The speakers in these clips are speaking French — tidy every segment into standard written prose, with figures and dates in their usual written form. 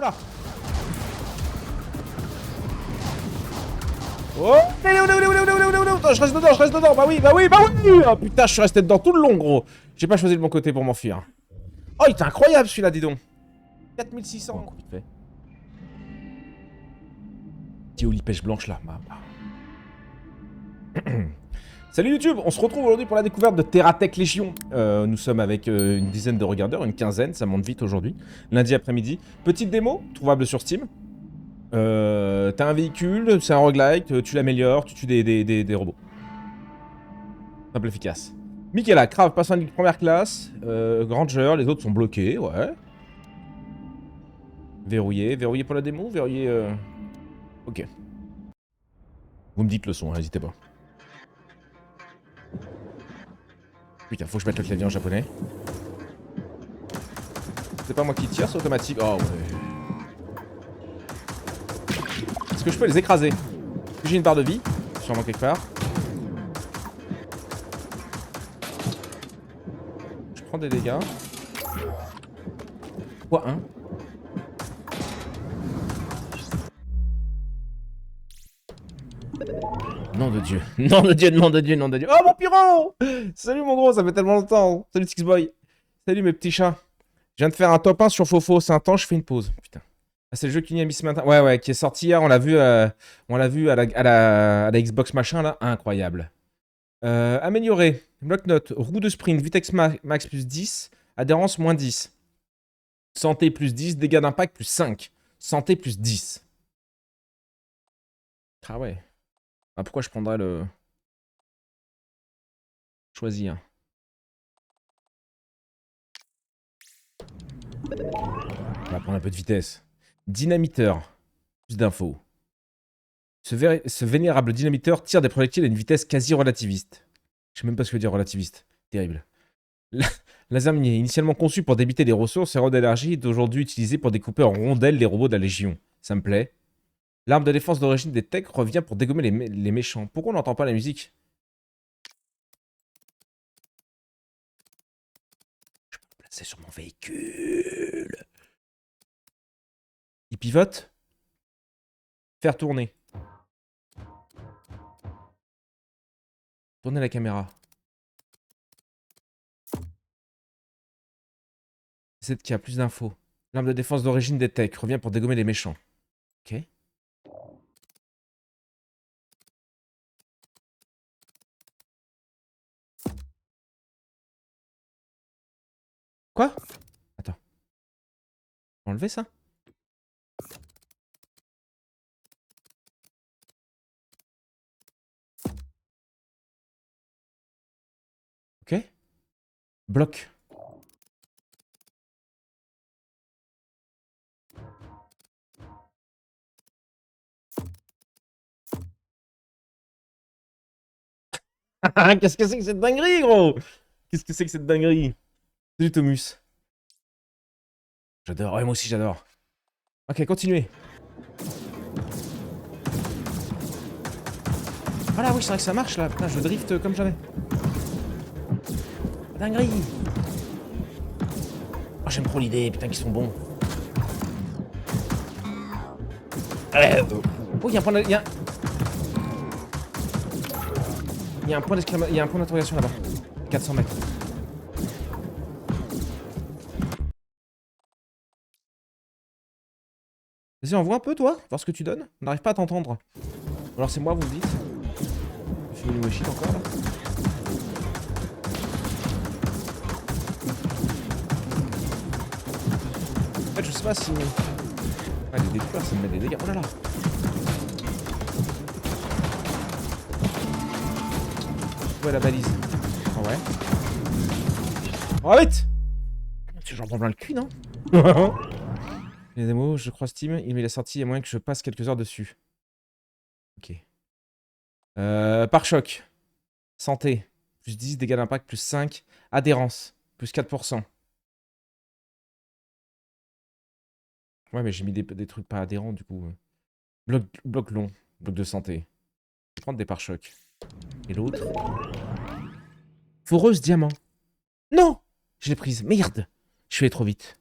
Oula. Oh, attends, je reste dedans, bah oui. Oh putain, je suis resté dedans tout le long, gros. J'ai pas choisi le bon côté pour m'enfuir. Oh, il était incroyable celui-là, dis donc. 4600. Oh, vite fait. Tioli pêche blanche là. Salut YouTube, on se retrouve aujourd'hui pour la découverte de TerraTech Légion. Nous sommes avec une dizaine de regardeurs, une quinzaine, ça monte vite aujourd'hui. Lundi après-midi. Petite démo, trouvable sur Steam. T'as un véhicule, c'est un roguelike, tu l'améliores, tu tues des robots. Simple efficace. Michaela, Crave, passe en ligne première classe. Granger, les autres sont bloqués, ouais. Verrouillé pour la démo, verrouillé... Ok. Vous me dites le son, n'hésitez pas. Putain, faut que je mette le clavier en japonais. C'est pas moi qui tire, c'est automatique. Oh ouais. Est-ce que je peux les écraser? J'ai une barre de vie, sûrement quelque part. Je prends des dégâts. Quoi, hein? Nom de Dieu. Nom de Dieu. Oh mon pyro! Salut mon gros, ça fait tellement longtemps. Salut Sixboy. Salut mes petits chats. Je viens de faire un top 1 sur Fofo, c'est un temps, je fais une pause. Putain. Ah, c'est le jeu qui a mis ce matin. Ouais, qui est sorti hier, on l'a vu à la Xbox machin là. Incroyable. Amélioré. Bloc-notes. Roue de sprint. Vitex max plus 10. Adhérence moins 10. Santé plus 10. Dégâts d'impact plus 5. Santé plus 10. Ah ouais. Ah, pourquoi je prendrais le... Choisir. On va prendre un peu de vitesse. Dynamiteur. Plus d'infos. Ce vénérable dynamiteur tire des projectiles à une vitesse quasi relativiste. Je sais même pas ce que veut dire relativiste. Terrible. Laser minier, initialement conçu pour débiter des ressources, héros d'énergie est aujourd'hui utilisé pour découper en rondelles les robots de la Légion. Ça me plaît. L'arme de défense d'origine des techs revient pour dégommer les méchants. Pourquoi on n'entend pas la musique? Je peux le placer sur mon véhicule. Il pivote. Faire tourner. Tourner la caméra. C'est qu'il y a plus d'infos. L'arme de défense d'origine des techs revient pour dégommer les méchants. Ok. Quoi? Attends. Enlever ça? Ok. Bloc. Qu'est-ce que c'est que cette dinguerie, gros? Qu'est-ce que c'est que cette dinguerie? Salut Thomus. J'adore. Ouais, moi aussi j'adore. Ok, continuez. Voilà, oui, c'est vrai que ça marche là. Putain, je drift comme jamais. Dinguerie. Oh, j'aime trop l'idée, putain, qu'ils sont bons. Oh, il y a un point il y a un point d'exclamation, il y a un point d'interrogation là-bas. 400 mètres. Vas-y, envoie un peu, toi, voir ce que tu donnes. On n'arrive pas à t'entendre. Alors c'est moi, vous me dites. Je fais une shit encore là. En fait, je sais pas si... Ah, les découveurs, ça me met des dégâts. Oh là là. Ouais, la balise. Oh ouais. Oh vite. J'en prends plein le cul, non? Les démos, je crois Steam, il met la sortie, il y a moyen que je passe quelques heures dessus. Ok. Pare-choc. Santé. Plus 10, dégâts d'impact, plus 5. Adhérence. Plus 4%. Ouais, mais j'ai mis des trucs pas adhérents, du coup. Bloc long. Bloc de santé. Je vais prendre des pare-chocs. Et l'autre? Foreuse diamant. Non! Je l'ai prise. Merde! Je suis allé trop vite.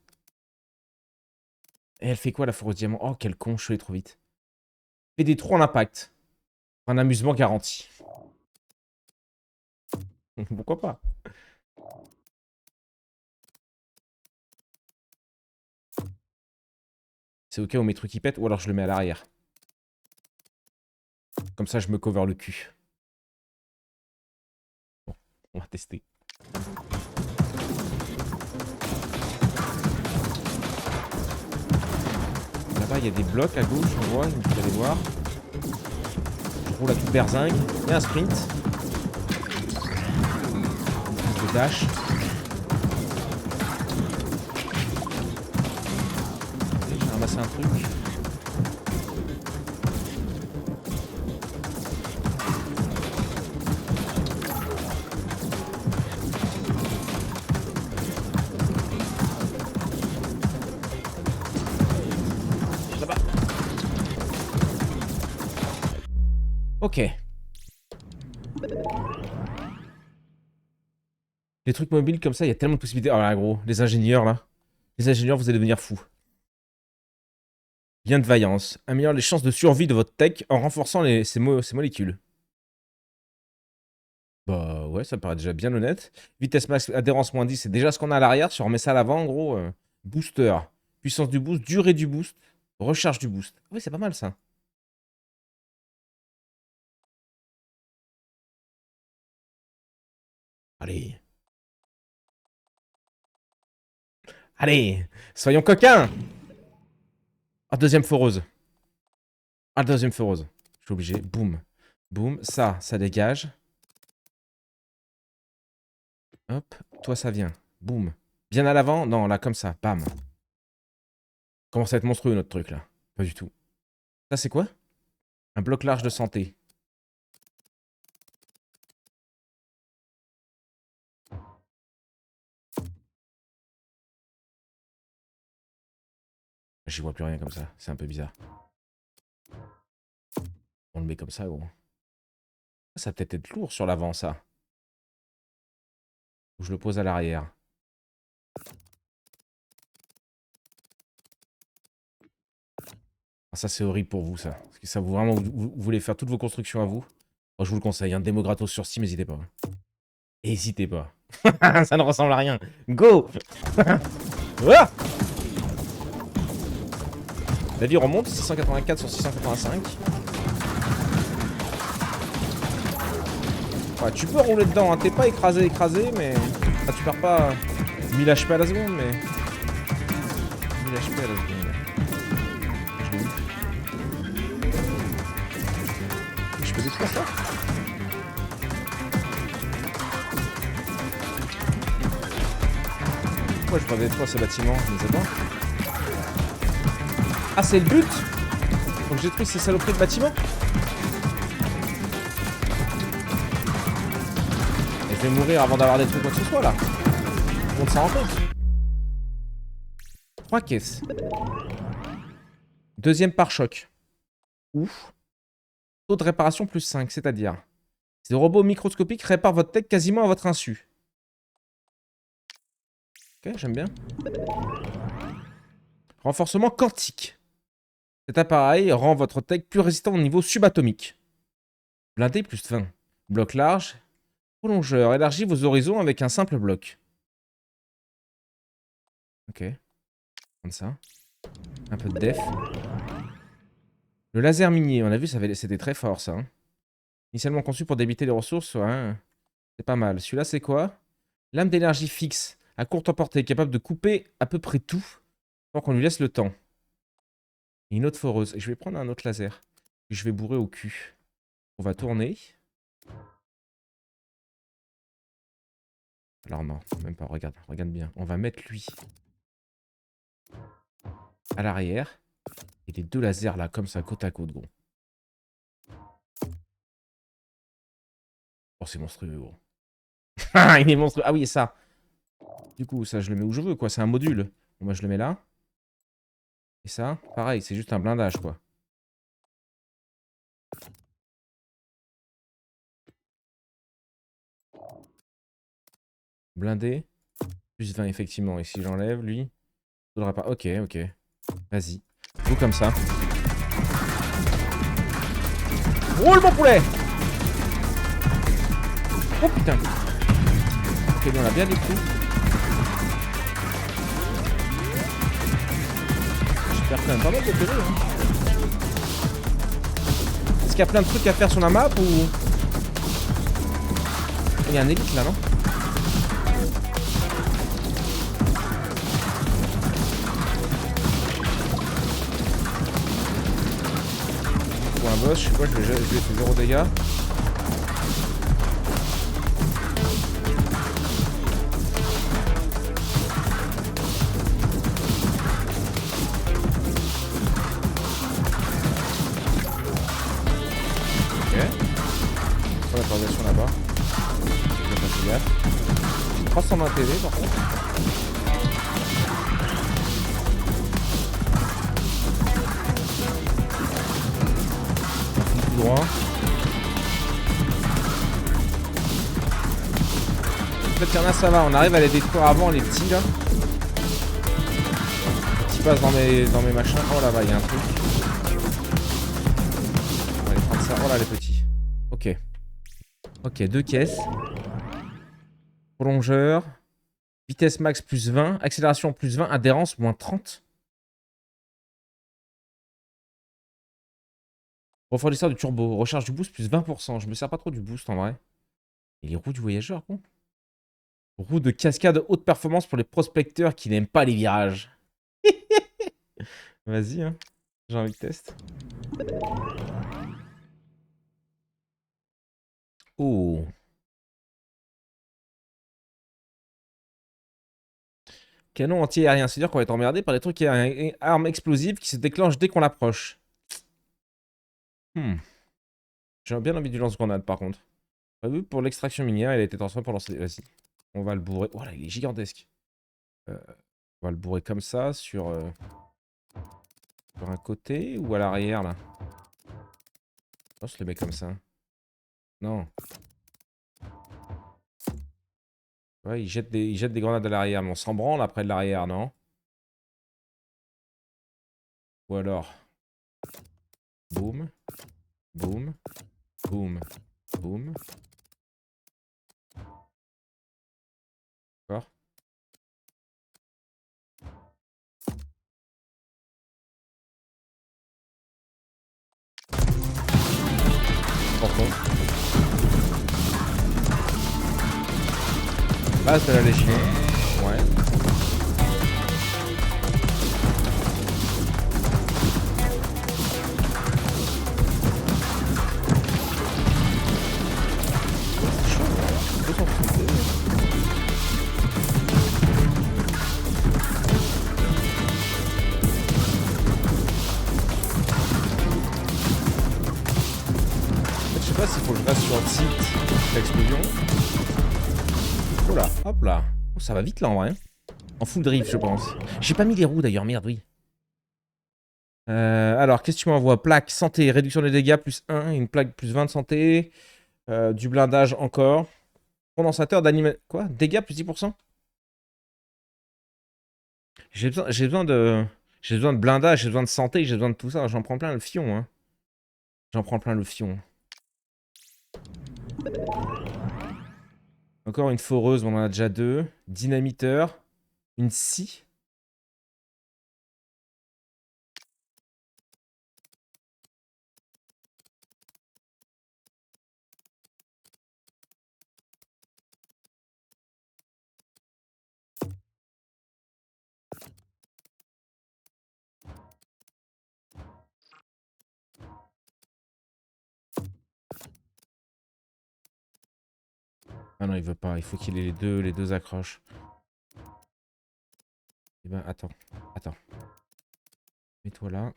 Et elle fait quoi, la foreuse diamant? Oh, quel con, je suis allé trop vite. Fait des trous en impact. Un amusement garanti. Pourquoi pas? C'est au cas où mes trucs y pètent, ou alors je le mets à l'arrière. Comme ça, je me cover le cul. Bon, on va tester. Là-bas, il y a des blocs à gauche, on voit, vous allez voir. Je roule à toute berzingue. Il y a un sprint. Un peu dash. J'ai ramassé un truc. Là-bas. Ok. Les trucs mobiles comme ça, il y a tellement de possibilités. Oh là, gros, les ingénieurs, là. Les ingénieurs, vous allez devenir fous. Lien de vaillance. Améliore les chances de survie de votre tech en renforçant ces molécules. Bah ouais, ça paraît déjà bien honnête. Vitesse max, adhérence moins 10, c'est déjà ce qu'on a à l'arrière. Si on remet ça à l'avant, en gros, booster. Puissance du boost, durée du boost, recharge du boost. Oui, c'est pas mal ça. Allez. Allez, soyons coquins. Ah, deuxième foreuse. Ah, deuxième foreuse. Je suis obligé. Boum. Boum. Ça dégage. Hop. Toi, ça vient. Boum. Bien à l'avant? Non, là, comme ça. Bam. Commence à être monstrueux, notre truc, là. Pas du tout. Ça, c'est quoi? Un bloc large de santé. J'y vois plus rien comme ça. C'est un peu bizarre. On le met comme ça, gros. Ça va peut-être être lourd sur l'avant, ça. Ou je le pose à l'arrière. Ah, ça, c'est horrible pour vous, ça. Parce que ça, vous, vraiment, vous voulez faire toutes vos constructions à vous. Oh, je vous le conseille, un démo gratos sur Steam, n'hésitez pas. N'hésitez pas. Ça ne ressemble à rien. Go. Ouah. La vie remonte, 684 sur 685. Ouais, tu peux rouler dedans, hein. T'es pas écrasé, mais... Enfin, tu perds pas 1000 HP à la seconde, mais... 1000 HP à la seconde. Je l'ai eu. Je peux détruire ça? Pourquoi je dois détruire ce bâtiment? Je ne sais pas. Ah, c'est le but? Faut que je détruise ces saloperies de bâtiments? Et je vais mourir avant d'avoir détruit quoi que ce soit, là. On s'en rend compte. 3 caisses. Deuxième pare-choc. Ouf. Taux de réparation plus 5, c'est-à-dire... Ces robots microscopiques réparent votre tech quasiment à votre insu. Ok, j'aime bien. Renforcement quantique. Cet appareil rend votre tech plus résistant au niveau subatomique. Blindé plus 20. Bloc large. Prolongeur. Élargit vos horizons avec un simple bloc. Ok. Comme ça. Un peu de def. Le laser minier. On a vu, c'était très fort, ça. Hein. Initialement conçu pour débiter les ressources. Ouais. C'est pas mal. Celui-là, c'est quoi? Lame d'énergie fixe. À courte portée. Capable de couper à peu près tout. Tant qu'on lui laisse le temps. Et une autre foreuse. Et je vais prendre un autre laser. Que je vais bourrer au cul. On va tourner. Alors non, même pas, regarde bien. On va mettre lui à l'arrière. Et les deux lasers là, comme ça, côte à côte, gros. Oh, c'est monstrueux, gros. Ah, il est monstrueux. Ah oui, ça. Du coup, ça, je le mets où je veux, quoi. C'est un module. Bon, moi, je le mets là. Et ça, pareil, c'est juste un blindage, quoi. Blindé. Plus 20, effectivement. Et si j'enlève, lui, faudra pas. Ok, ok. Vas-y. Joue comme ça. Roule mon poulet. Oh putain. Ok, on a bien détruit. Je perds quand même pas mal de PV. Hein. Est-ce qu'il y a plein de trucs à faire sur la map ou... Il y a un élite là, non? Ou un boss, je sais pas, je lui ai fait 0 dégâts. Là-bas. Je vais pas gaffe. 320 PV par contre. On finit tout droit. En fait, il y en a, ça va. On arrive à les détruire avant, les petits là. Quand ils passent dans mes machins. Oh là-bas, il y a un truc. On va aller prendre ça. Oh là, les petits. Ok. Ok, 2 caisses. Prolongeur. Vitesse max plus 20. Accélération plus 20. Adhérence moins 30. Refroidisseur du turbo. Recharge du boost plus 20%. Je me sers pas trop du boost en vrai. Et les roues du voyageur, quoi. Roue de cascade haute performance pour les prospecteurs qui n'aiment pas les virages. Vas-y, hein. J'ai envie de tester. Oh. Canon anti-aérien, c'est-à-dire qu'on va être emmerdé par des trucs aériens. Arme explosive qui se déclenche dès qu'on l'approche. J'ai bien envie du lance-grenade par contre. Prévu pour l'extraction minière, il a été transformé pour lancer. Vas-y. On va le bourrer. Voilà, il est gigantesque. On va le bourrer comme ça sur un côté ou à l'arrière là. On se le met comme ça. Non. Ouais, il jette des grenades à l'arrière, mais on s'en branle après de l'arrière, non? Ou alors. Boum. Boum. Boum. Boum. D'accord. Pourquoi? Base de la Légion. Ouais. C'est chaud, hein. 230 PV. En fait, je sais pas s'il faut que je reste sur le site l'explosion. Oh là, hop là. Oh, ça va vite là en vrai. En full drift, je pense. J'ai pas mis les roues d'ailleurs, merde, oui. Alors, qu'est-ce que tu m'envoies? Plaque, santé, réduction des dégâts plus 1, une plaque plus 20 de santé, du blindage encore. Condensateur d'animation. Quoi? Dégâts plus 10%? J'ai besoin de. J'ai besoin de blindage, j'ai besoin de santé, j'ai besoin de tout ça. J'en prends plein le fion, hein. J'en prends plein le fion. Encore une foreuse, on en a déjà 2. Dynamiteur. Une scie. Ah non, il veut pas. Il faut qu'il ait les deux accroches. Eh ben, attends. Attends. Mets-toi là.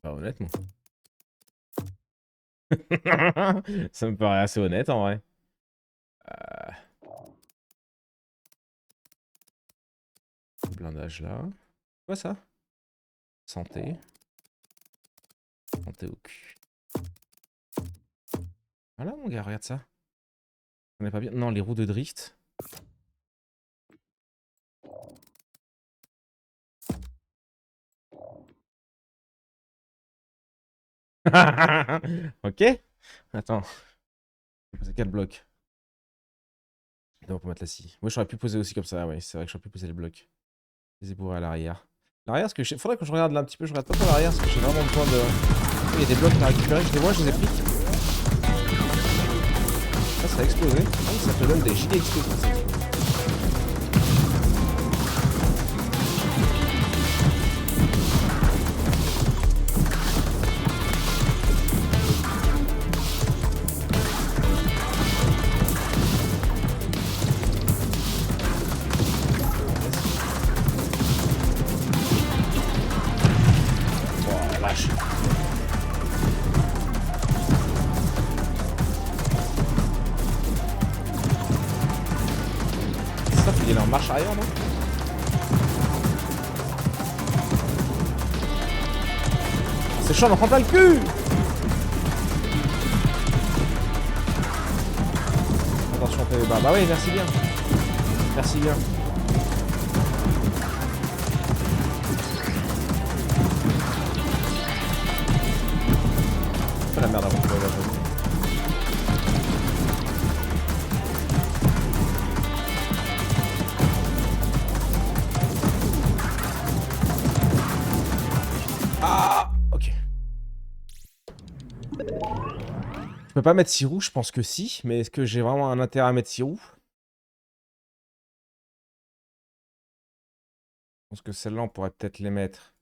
Pas honnêtement. Ça me paraît assez honnête en vrai. Blindage là. Quoi ça? Santé. Santé au cul. Voilà mon gars, regarde ça. On est pas bien. Non, les roues de drift. Ok. Attends. Je vais poser 4 blocs. Non, on peut mettre la scie. Moi, j'aurais pu poser aussi comme ça. Ouais, c'est vrai que j'aurais pu poser les blocs. Les éboueurs à l'arrière. L'arrière, parce que faudrait que je regarde là un petit peu. Je regarde pas pour l'arrière parce que j'ai vraiment besoin de. Il y a des blocs à récupérer. Je les vois, je les ai pris. Ça a explosé. Oh, ça te donne des giga explosions. Il est en marche arrière, non? C'est chaud, on en prend plein le cul! Attention, PV bas. Bah oui, merci bien. Merci bien. Fais la merde avant de trouver la chose. Ah, ok. Je peux pas mettre 6 roues, je pense que si, mais est-ce que j'ai vraiment un intérêt à mettre 6 roues? Je pense que celle-là, on pourrait peut-être les mettre.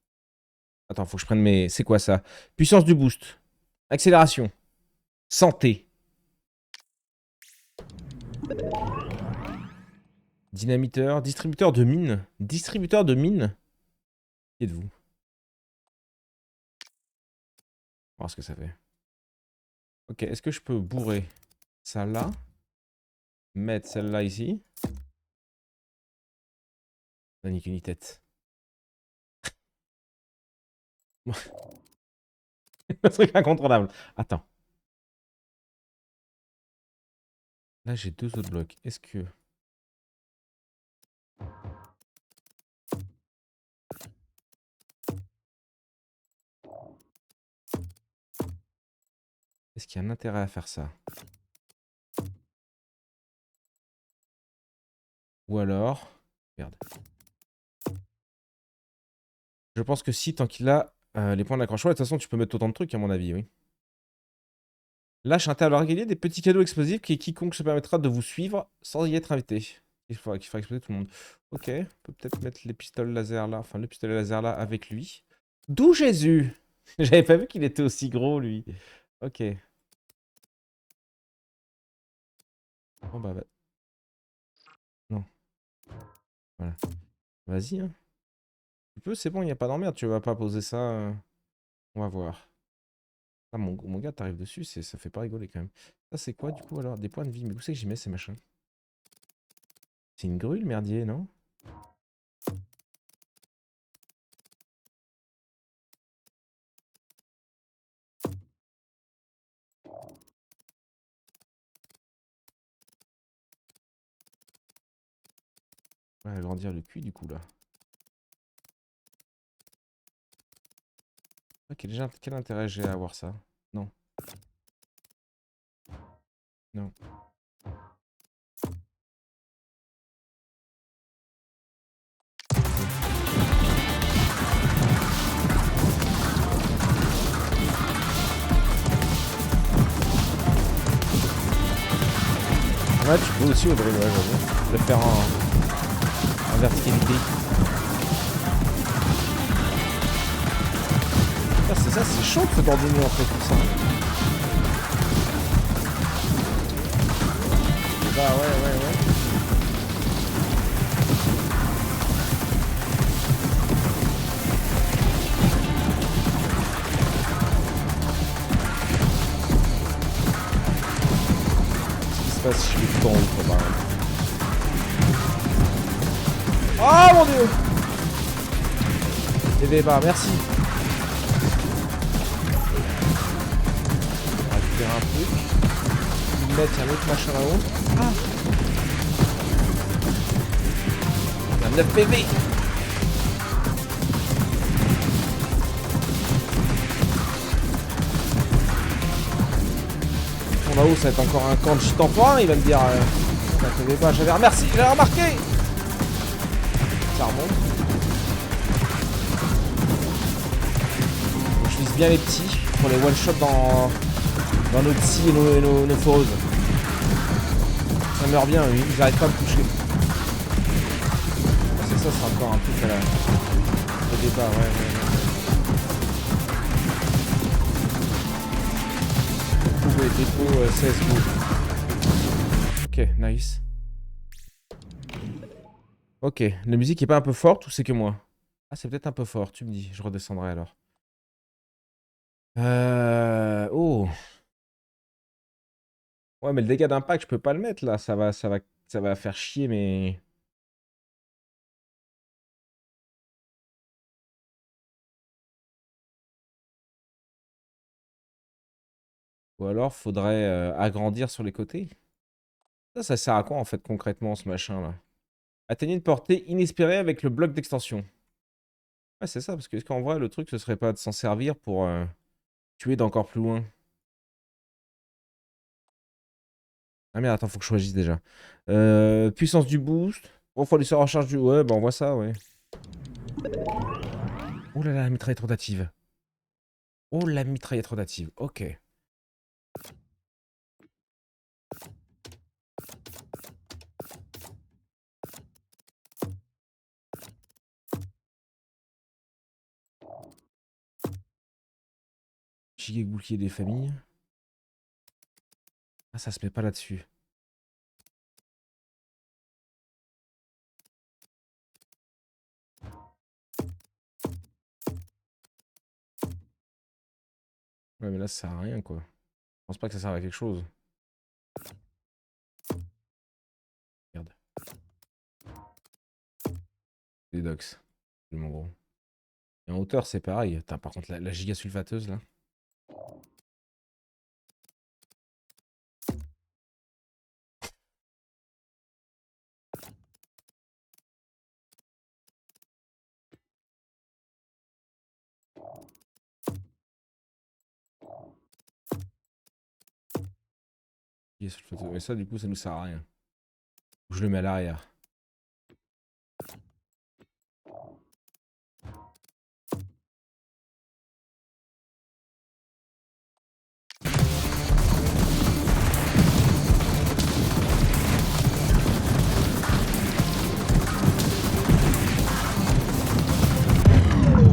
Attends, faut que je prenne mes... C'est quoi ça? Puissance du boost. Accélération. Santé. Dynamiteur. Distributeur de mine. Distributeur de mine. Qui êtes-vous? On va voir ce que ça fait. Ok, est-ce que je peux bourrer ça là? Mettre celle-là ici? Ça nique une tête. Un truc incontrôlable. Attends. Là, j'ai 2 autres blocs. Est-ce que... Est-ce qu'il y a un intérêt à faire ça? Ou alors... Merde. Je pense que si, tant qu'il a les points d'accrochage, de toute façon, tu peux mettre autant de trucs, à mon avis, oui. Lâche un tableau régulier des petits cadeaux explosifs qui quiconque se permettra de vous suivre sans y être invité. Il faudra exploser tout le monde. Ok, on peut peut-être mettre les pistolets laser là, enfin le pistolet laser là avec lui. D'où Jésus? J'avais pas vu qu'il était aussi gros, lui. Ok. Bon bah... Non. Voilà. Vas-y, hein. Tu peux, c'est bon, il n'y a pas d'emmerde. Tu vas pas poser ça. On va voir. Ah, mon gars, t'arrives dessus, ça fait pas rigoler quand même. Ça, c'est quoi du coup alors? Des points de vie. Mais où c'est que j'y mets ces machins? C'est une grue, le merdier, non? Ouais, agrandir le cul du coup là. Ah, quel intérêt j'ai à avoir ça? Non. Non. Ouais, tu peux aussi ouvrir, ouais, j'avoue. Le faire en verticalité. Ah, c'est ça, c'est chaud de se d'ordonner en fait tout ça. Bah ouais. Si je vais tout en haut, par exemple. Oh mon dieu! Et bah merci. On va récupérer un truc. mettre, il y a un autre machin là-haut. Ah, il y a 9 PV. Là-haut, ça va être encore un camp de shit empereur, il va me dire... T'inquiète pas, j'avais remercié, j'avais remarqué. Ça remonte. Donc, je vise bien les petits pour les one-shot dans nos petits et nos foreuses. Ça meurt bien, oui, ils n'arrêtent pas à me toucher. C'est ça, c'est encore un truc à la... au départ, ouais. Dépôt 16 mots. Ok, nice. Ok, la musique est pas un peu forte ou c'est que moi? Ah, c'est peut-être un peu fort, tu me dis, je redescendrai alors. Oh. Ouais, mais le dégât d'impact, je peux pas le mettre là, ça va faire chier, mais... Ou alors, faudrait agrandir sur les côtés. Ça sert à quoi en fait concrètement ce machin là? Atteignez une portée inespérée avec le bloc d'extension. Ouais, c'est ça, parce que est-ce qu'en vrai, le truc, ce serait pas de s'en servir pour tuer d'encore plus loin? Ah merde, attends, faut que je choisisse déjà. Puissance du boost. Oh, faut laisser en recharge du... Ouais, bah on voit ça, ouais. Oh là là, la mitraillette rotative. Oh, la mitraillette rotative, ok. Giga bouclier des familles. Ah, ça se met pas là-dessus. Ouais, mais là, ça sert à rien, quoi. Je pense pas que ça serve à quelque chose. Merde. Les docs. Mon gros. Et en hauteur, c'est pareil. Putain, par contre, la giga sulfateuse, là. Giga sulfateuse. Mais ça, du coup, ça nous sert à rien. Je le mets à l'arrière.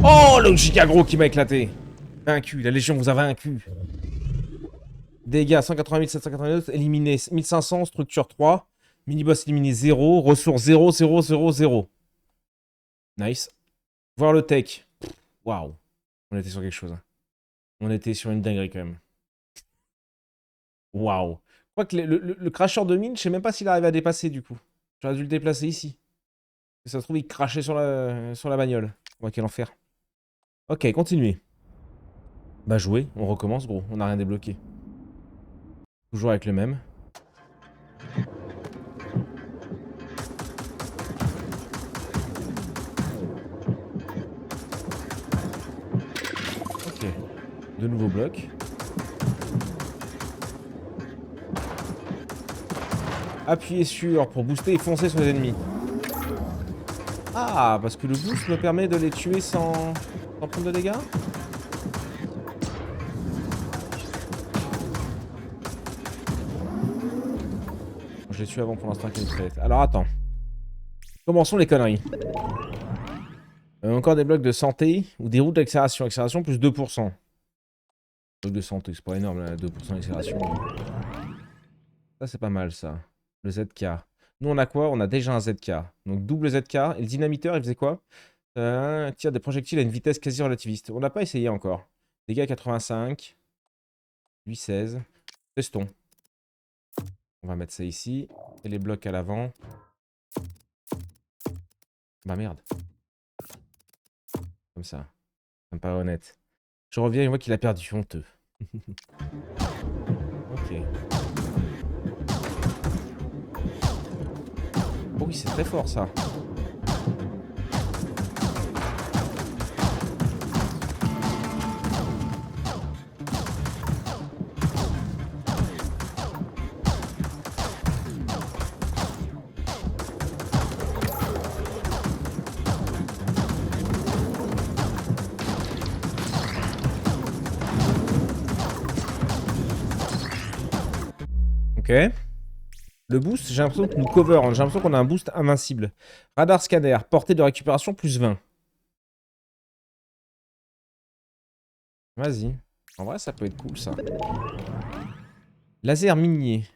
Oh, le giga gros qui m'a éclaté. Vaincu, la Légion vous a vaincu. Dégâts 180 789, éliminé 1500, structure 3. Mini-boss éliminé 0, ressources 0, 0, 0, 0. Nice. Voir le tech. Waouh. On était sur quelque chose. Hein. On était sur une dinguerie quand même. Waouh. Je crois que le crasher de mine, je sais même pas s'il arrive à dépasser du coup. J'aurais dû le déplacer ici. Et ça se trouve, il crachait sur la bagnole. Oh, quel enfer. Ok, continuez. Bah jouer, on recommence gros, on n'a rien débloqué. Toujours avec le même. Ok. De nouveaux blocs. Appuyez sur pour booster et foncer sur les ennemis. Ah, parce que le boost me permet de les tuer sans prendre de dégâts. Je l'ai tué avant pour l'instant qu'il me. Alors attends. Commençons les conneries. Encore des blocs de santé ou des routes d'accélération. Accélération plus 2%. Bloc de santé, c'est pas énorme là, 2% d'accélération. Ça c'est pas mal ça. Le ZK. Nous on a quoi? On a déjà un ZK. Donc double ZK. Et le dynamiteur il faisait quoi? Tire des projectiles à une vitesse quasi relativiste. On n'a pas essayé encore. Dégâts 85. 8-16. Testons. On va mettre ça ici. Et les blocs à l'avant. Bah merde. Comme ça. Ça me paraît honnête. Je reviens et je vois qu'il a perdu. Honteux. Ok. oui, c'est très fort ça. Ok. Le boost, j'ai l'impression que nous cover. J'ai l'impression qu'on a un boost invincible. Radar scanner, portée de récupération plus 20. Vas-y. En vrai, ça peut être cool, ça. Laser minier.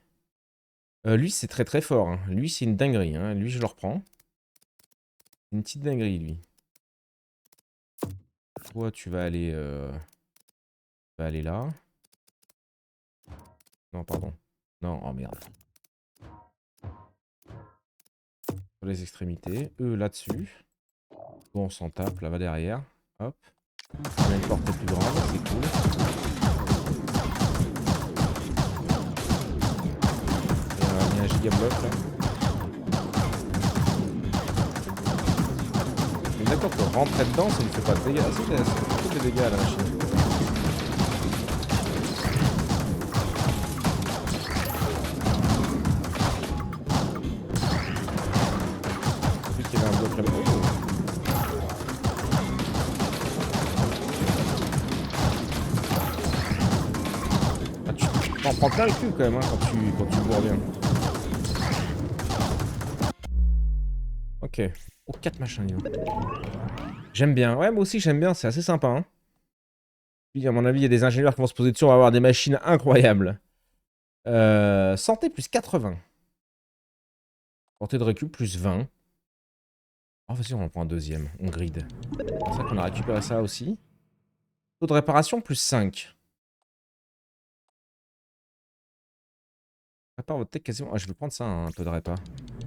Lui, c'est très très fort. Hein. Lui, c'est une dinguerie. Hein. Lui, je le reprends. Une petite dinguerie, lui. Toi, tu vas aller là. Non, pardon. Non, oh merde. Sur les extrémités. Eux, là-dessus. Bon, on s'en tape. Là, va derrière. Hop. On a une portée plus grande. C'est cool. Il y a un giga bloc, là. D'accord, pour rentrer dedans, ça ne fait pas de dégâts. Ah, ça fait plutôt des dégâts à la machine. Vu qu'il y avait un bloc là-bas. Ah, tu t'en prends plein le cul quand même hein, quand tu bourres bien. Ok. Oh, 4 machins, dis donc. J'aime bien. Ouais, moi aussi j'aime bien, c'est assez sympa. Hein. Puis, à mon avis, il y a des ingénieurs qui vont se poser dessus, on va avoir des machines incroyables. Santé plus 80. Portée de récup plus 20. Oh, vas-y, on en prend un deuxième. On grid. C'est ça qu'on a récupéré ça aussi. Taux de réparation plus 5. Répare votre tech quasiment. Ah, je vais prendre ça, hein, un peu de répa.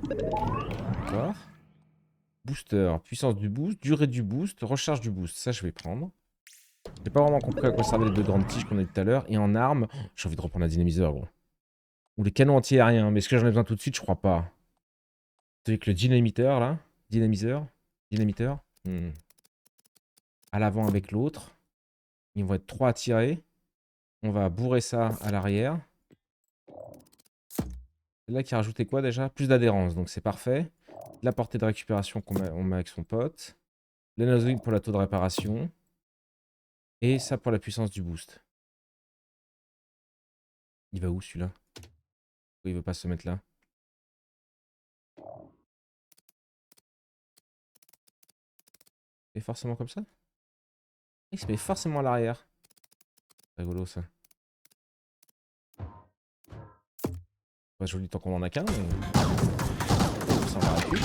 D'accord. Booster. Puissance du boost. Durée du boost. Recharge du boost. Ça, je vais prendre. J'ai pas vraiment compris à quoi servaient les deux grandes tiges qu'on a dit tout à l'heure. Et en armes, oh, j'ai envie de reprendre un dynamiseur, gros. Ou les canons anti-aériens. Mais est-ce que j'en ai besoin tout de suite? Je crois pas. Avec le dynamiteur, là. Dynamiseur. Dynamiteur. À l'avant avec l'autre. Ils vont être 3 à tirer. On va bourrer ça à l'arrière. Là qui a rajouté quoi déjà? Plus d'adhérence, donc c'est parfait. La portée de récupération qu'on met avec son pote. L'anozoïde pour la taux de réparation. Et ça pour la puissance du boost. Il va où celui-là? Pourquoi il veut pas se mettre là? C'est forcément comme ça? Il se met forcément à l'arrière. Rigolo ça. Pas joli tant qu'on en a qu'un, mais... Ça va arrêter.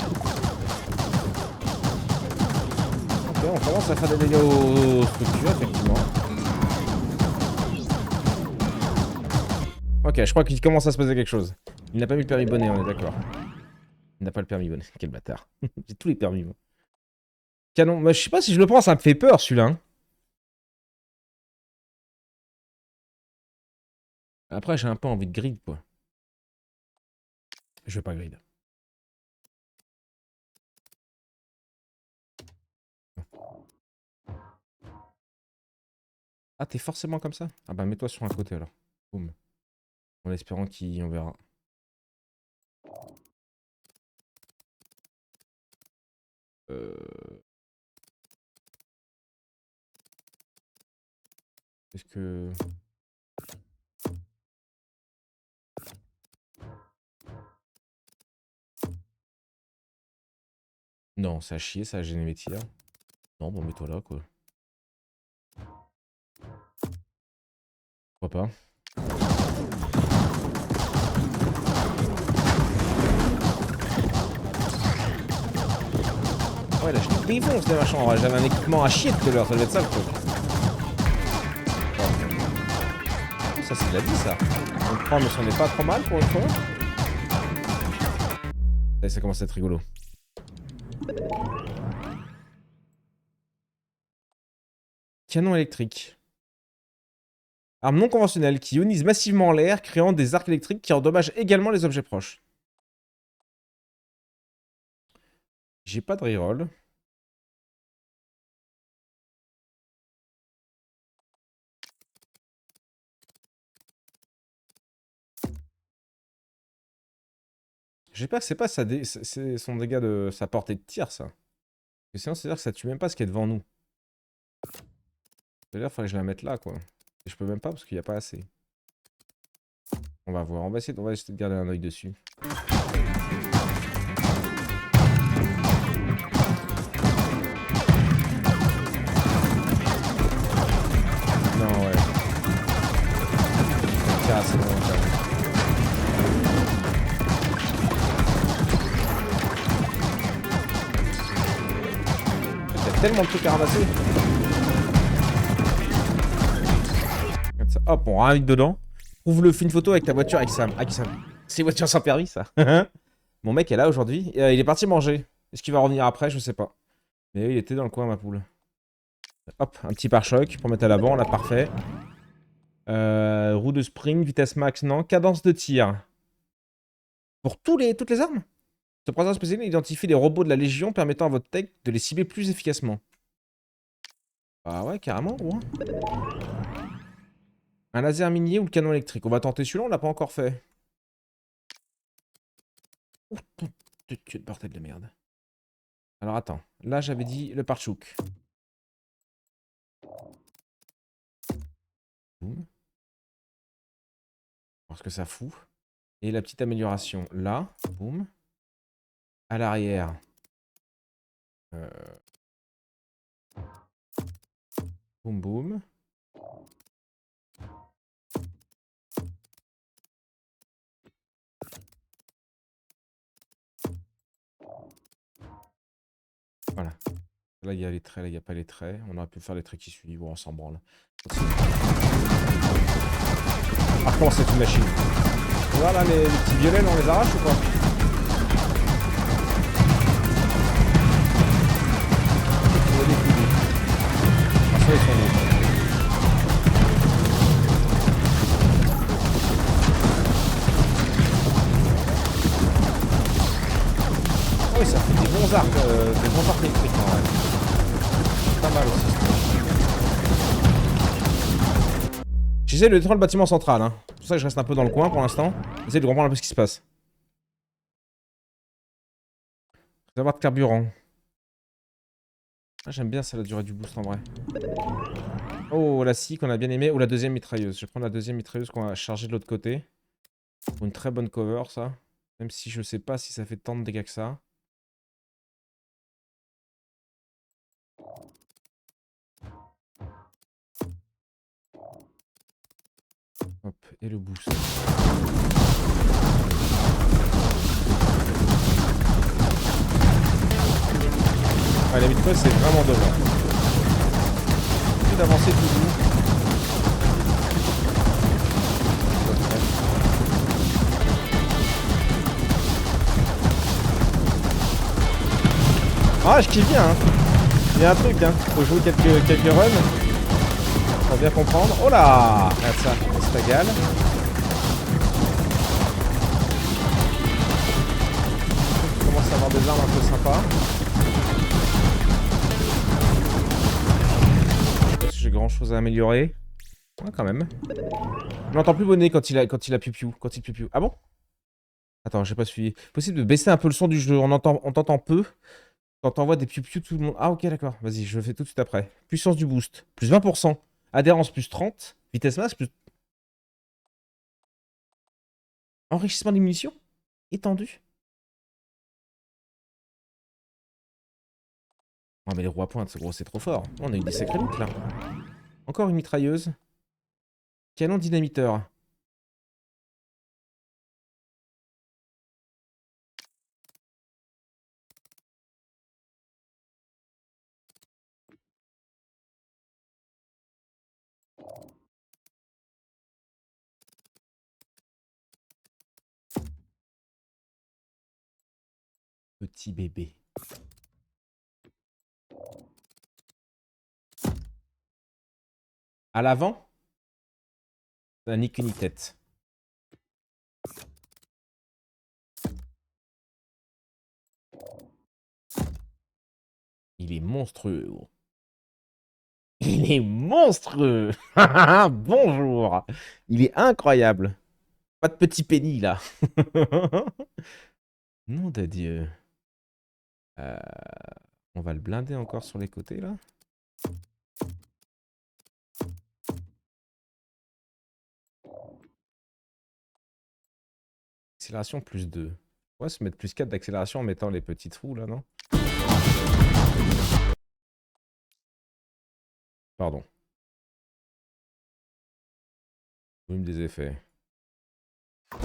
Ok, on commence à faire des dégâts aux structures, effectivement. Ok, je crois qu'il commence à se passer quelque chose. Il n'a pas mis le permis bonnet, on est d'accord. Il n'a pas le permis bonnet. Quel bâtard. J'ai tous les permis, moi. Canon. Mais je sais pas si je le prends, ça me fait peur, celui-là. Hein. Après, j'ai un peu envie de grid, quoi. Je vais pas grid. Ah, t'es forcément comme ça? Ah bah, mets-toi sur un côté, alors. Boum. En espérant qu'on verra. Est-ce que... Non, ça a chier, ça a gêné mes tirs. Non, bon, mets-toi là, quoi. Pourquoi pas? Ouais, là, je défonce les machins. J'avais un équipement à chier tout à l'heure, ça devait être ça, le truc. Oh, ça, c'est de la vie, ça. On le prend, mais ça n'est pas trop mal pour une fois. Et ça commence à être rigolo. Canon électrique. Arme non conventionnelle qui ionise massivement l'air, créant des arcs électriques qui endommagent également les objets proches. J'ai pas de reroll. J'espère que c'est pas c'est son dégât de sa portée de tir, ça. Parce que sinon, c'est-à-dire que ça tue même pas ce qui est devant nous. C'est-à-dire qu'il fallait que je la mette là, quoi. Et je peux même pas parce qu'il n'y a pas assez. On va voir. On va essayer de garder un œil dessus. Non, ouais. Ça tire assez loin, quand même. Il y a tellement de trucs à ramasser. Regarde ça. Hop, on ramène dedans. Ouvre-le, fais une photo avec ta voiture avec Sam. Avec Sam. C'est une voiture sans permis, ça. Mon mec est là aujourd'hui. Il est parti manger. Est-ce qu'il va revenir après? Je sais pas. Mais il était dans le coin, ma poule. Hop, un petit pare-choc pour mettre à l'avant, là, parfait. Roue de spring, vitesse max, non. Cadence de tir. Pour toutes les armes? Ce programme spécial identifie les robots de la Légion permettant à votre tech de les cibler plus efficacement. Ah ouais, carrément, gros. Un laser minier ou le canon électrique. On va tenter celui-là, on l'a pas encore fait. Oh, de bordel de merde. Alors attends, là j'avais dit le pare-chouk. Boum. Voir ce que ça fout. Et la petite amélioration là, boum. À l'arrière. Boum boum. Voilà. Là il y a les traits, là il n'y a pas les traits. On aurait pu faire les traits qui suivent, bon, on s'en branle. Par contre c'est une machine. Voilà les petits violets, on les arrache ou pas? Ils sont beaux. Oui, ça fait des bons arcs électriques en vrai. Pas mal aussi. J'essaie de détruire le bâtiment central. Hein. C'est pour ça que je reste un peu dans le coin pour l'instant. J'essaie de comprendre un peu ce qui se passe. Réservoir de carburant. Ah, j'aime bien ça, la durée du boost en vrai. Oh, la scie qu'on a bien aimé. Ou la deuxième mitrailleuse. Je vais prendre la deuxième mitrailleuse qu'on va charger de l'autre côté. Pour une très bonne cover, ça. Même si je sais pas si ça fait tant de dégâts que ça. Hop, et le boost. Ouais, la mitrailleuse, c'est vraiment devant. Plus d'avancer tout doux. Ah, je kiffe bien, hein. Il y a un truc, hein. Faut jouer quelques runs. Pour bien comprendre. Oh là! Regarde ça, on se régale. On commence à avoir des armes un peu sympas. Je sais pas si j'ai grand chose à améliorer. Ouais, quand même. On n'entend plus Bonnet quand il a piou-piou. Quand il piou-piou. Ah bon? Attends, j'ai pas suivi. Possible de baisser un peu le son du jeu. On t'entend peu. Quand t'envoies des piou-piou tout le monde. Ah ok, d'accord. Vas-y, je le fais tout de suite après. Puissance du boost. Plus 20%. Adhérence plus 30. Vitesse max plus... Enrichissement des munitions. Étendu. Oh mais les roues à pointe, gros, c'est trop fort. On a eu des sacrés loots là. Encore une mitrailleuse. Canon dynamiteur. Petit bébé. À l'avant, ça n'a ni queue ni tête. Il est monstrueux, gros. Il est monstrueux. Bonjour. Il est incroyable. Pas de petit pénis, là. Nom de Dieu. On va le blinder encore sur les côtés, là. Accélération plus 2. On va se mettre plus 4 d'accélération en mettant les petits trous, là, non? Pardon. Volume des effets. Ça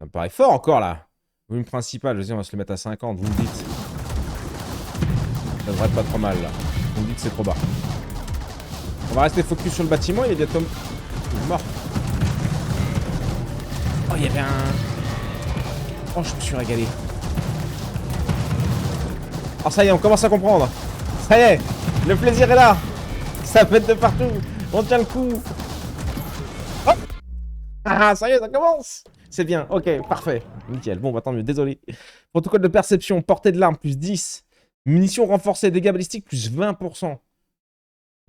me paraît fort encore, là. Volume principal, je veux dire, on va se le mettre à 50, vous me dites. Ça devrait être pas trop mal, là. Vous me dites que c'est trop bas. On va rester focus sur le bâtiment, il est bientôt... Il est mort. Oh, il y avait un... Oh, je me suis régalé. Oh, ça y est, on commence à comprendre. Ça y est, le plaisir est là. Ça pète de partout. On tient le coup. Hop. Ah, ça y est, ça commence. C'est bien, ok, parfait. Nickel, bon, bah tant mieux, désolé. Protocole de perception, portée de l'arme, plus 10. Munitions renforcées, dégâts balistiques, plus 20%.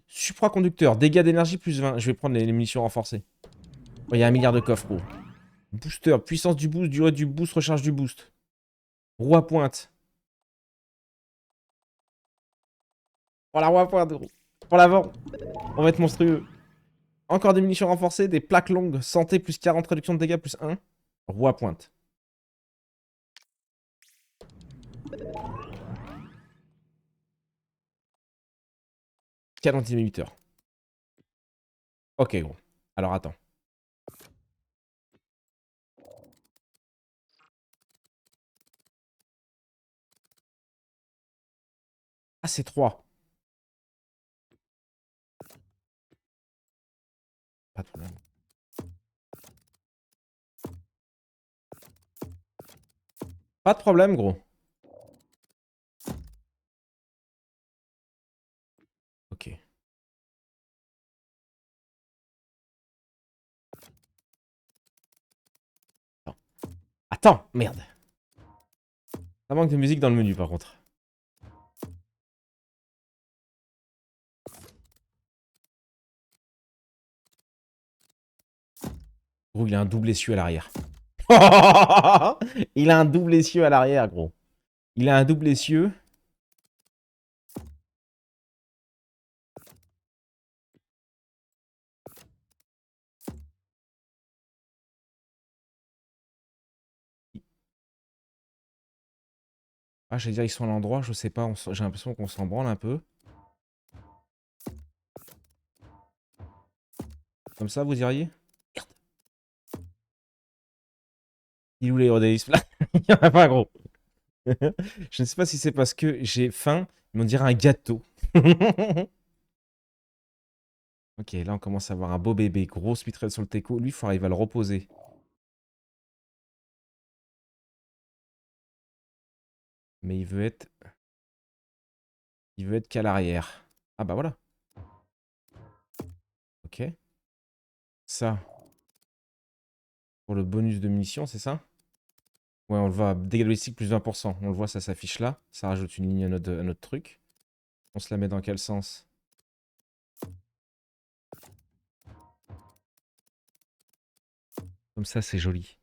Supraconducteur, dégâts d'énergie, plus 20. Je vais prendre les munitions renforcées. Oh, il y a 1 milliard de coffres, gros. Booster, puissance du boost, durée du boost, recharge du boost. Roue à pointe. Oh, la roue à pointe, gros. Pour l'avant. On va être monstrueux. Encore des munitions renforcées, des plaques longues, santé, plus 40, réduction de dégâts, plus 1. Roue à pointe. Canon inhibiteur. Ok, gros. Alors, attends. Ah, c'est 3. Pas de problème. Pas de problème, gros. Ok. Attends, merde. Ça manque de musique dans le menu, par contre. Gros, il a un double essieu à l'arrière. Il a un double essieu à l'arrière, gros. Il a un double essieu. Ah, j'allais dire, ils sont à l'endroit, je sais pas, j'ai l'impression qu'on s'en branle un peu. Comme ça, vous diriez? Merde. Il est où l'aérodélisme là? Il y en a pas, gros. Je ne sais pas si c'est parce que j'ai faim, mais on dirait un gâteau. Ok, là on commence à avoir un beau bébé. Grosse mitraille sur le teco. Lui, il faut arriver à le reposer. Mais il veut être... Il veut être qu'à l'arrière. Ah bah voilà. Ok. Ça. Pour le bonus de munitions, c'est ça? Ouais, on le voit. Dégâts balistiques plus 20%. On le voit, ça s'affiche là. Ça rajoute une ligne à notre truc. On se la met dans quel sens? Comme ça, c'est joli.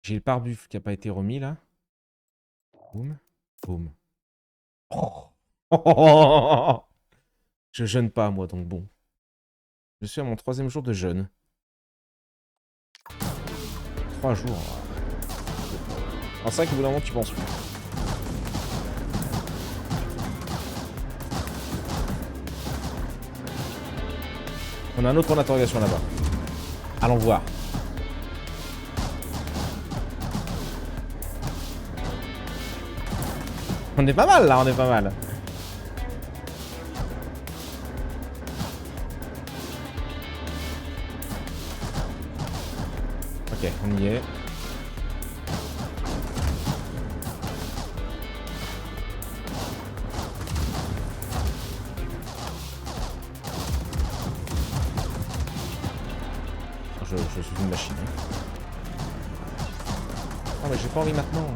J'ai le pare-buff qui n'a pas été remis là. Boum. Boum. Oh. Je jeûne pas, moi, donc bon. Je suis à mon 3e jour de jeûne. 3 jours. Alors c'est vrai qu'au bout d'un moment, tu penses plus. On a un autre point d'interrogation là-bas. Allons voir. On est pas mal là, on est pas mal. Ok, on y est. Je suis une machine. Oh mais j'ai pas envie maintenant.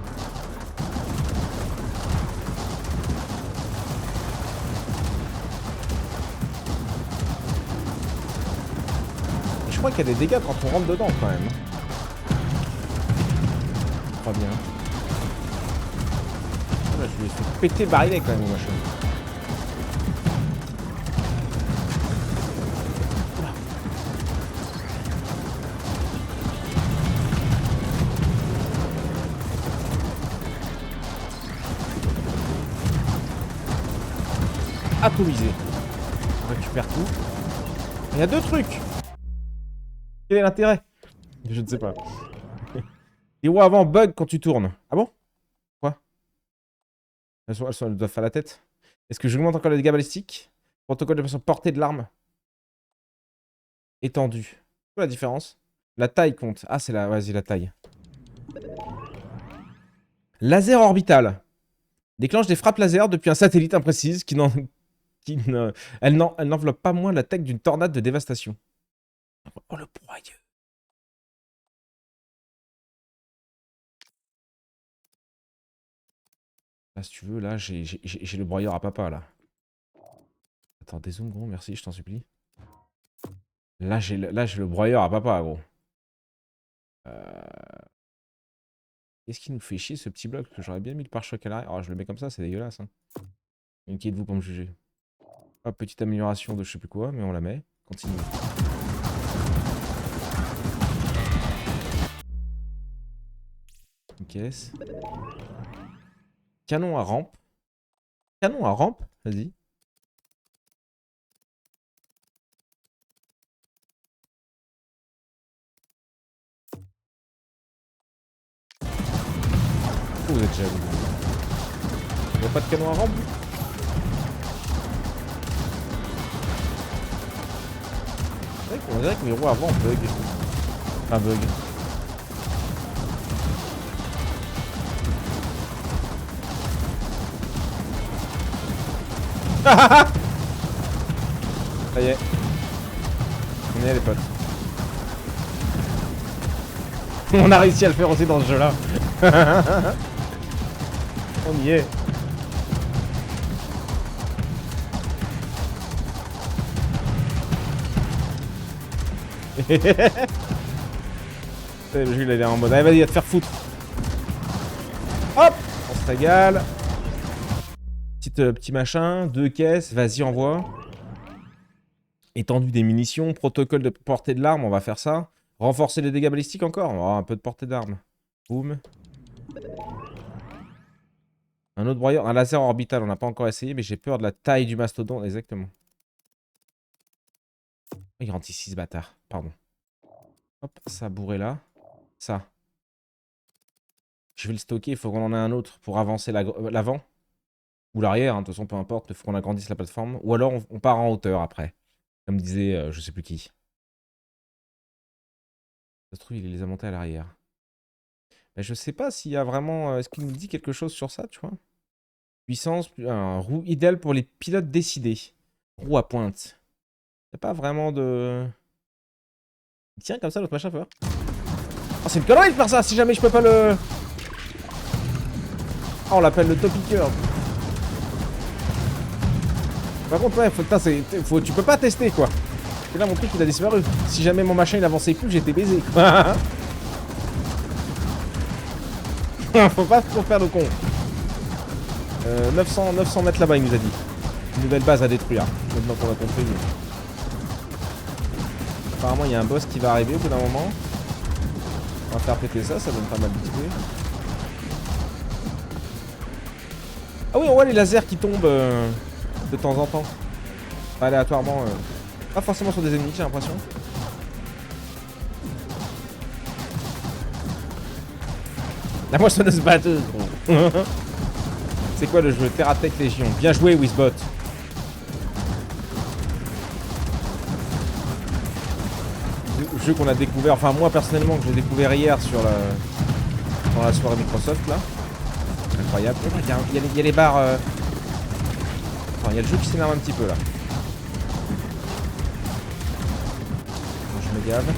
crois qu'il y a des dégâts quand on rentre dedans quand même. Pas bien. Là, je lui ai fait péter le barillet quand même, mon machin. Atomisé. On récupère tout. Il y a 2 trucs. Quel est l'intérêt? Je ne sais pas. Les roues avant bug quand tu tournes. Ah bon? Quoi? Elles doivent faire la tête. Est-ce que j'augmente encore les dégâts balistiques? Protocole de façon portée de l'arme. Étendu. C'est quoi la différence? La taille compte. Ah, c'est la... Vas-y, la taille. Laser orbital. Déclenche des frappes laser depuis un satellite imprécise qui n'en... Elle n'enveloppe pas moins l'attaque d'une tornade de dévastation. Oh, le broyeur. Là, si tu veux, là, j'ai le broyeur à papa, là. Attends, dézoome, gros, merci, je t'en supplie. Là, j'ai le broyeur à papa, gros. Qu'est-ce qui nous fait chier, ce petit bloc? Parce que j'aurais bien mis le pare-choc à l'arrière. Oh, je le mets comme ça, c'est dégueulasse. Hein. Qui êtes-vous pour me juger? Hop, petite amélioration de je sais plus quoi, mais on la met. Continue. Une caisse. Canon à rampe. Canon à rampe? Vas-y. Oh, vous êtes jaloux. Y'a pas de canon à rampe? On dirait que mes roues avant bug. Enfin, bug. Ça y est. On y est les potes. On a réussi à le faire aussi dans ce jeu là. On y est. Le jeu il est en mode allez vas-y va te faire foutre. Hop. On se régale. Petit machin, 2 caisses, vas-y envoie. Étendue des munitions, protocole de portée de l'arme, on va faire ça. Renforcer les dégâts balistiques encore, on va avoir un peu de portée d'arme. Boum. Un autre broyeur, un laser orbital, on n'a pas encore essayé, mais j'ai peur de la taille du mastodonte, exactement. Il rentre ici ce bâtard, pardon. Hop, ça bourré là. Ça. Je vais le stocker, il faut qu'on en ait un autre pour avancer l'avant. Ou l'arrière, hein, de toute façon peu importe, il faut qu'on agrandisse la plateforme. Ou alors on part en hauteur après. Comme disait je sais plus qui. Ça se trouve il les a montés à l'arrière. Mais je sais pas s'il y a vraiment... Est-ce qu'il nous dit quelque chose sur ça, tu vois? Puissance, roue idéale pour les pilotes décidés. Roue à pointe. Il n'y a pas vraiment de... Tiens, comme ça, l'autre machin, faut... Oh, c'est une connerie de faire ça, si jamais je peux pas le... Oh, on l'appelle le topiqueur. Par contre, ouais, tu peux pas tester, quoi. Et là, mon truc, il a disparu. Si jamais mon machin, il avançait plus, j'étais baisé, quoi. Faut pas trop faire le con. 900 mètres là-bas, il nous a dit. Une nouvelle base à détruire. Maintenant qu'on a compris. Apparemment, il y a un boss qui va arriver au bout d'un moment. On va faire péter ça, ça donne pas mal d'XP. Ah oui, on voit les lasers qui tombent de temps en temps. Enfin, aléatoirement. Pas forcément sur des ennemis, j'ai l'impression. La moissonneuse batteuse, gros. C'est quoi le jeu? Terratech Légion. Bien joué, Wizbot. Jeu qu'on a découvert, enfin moi personnellement que j'ai découvert hier sur dans la soirée Microsoft là. Incroyable. Il y a les barres. Enfin, il y a le jeu qui s'énerve un petit peu là. Bon, je me gave.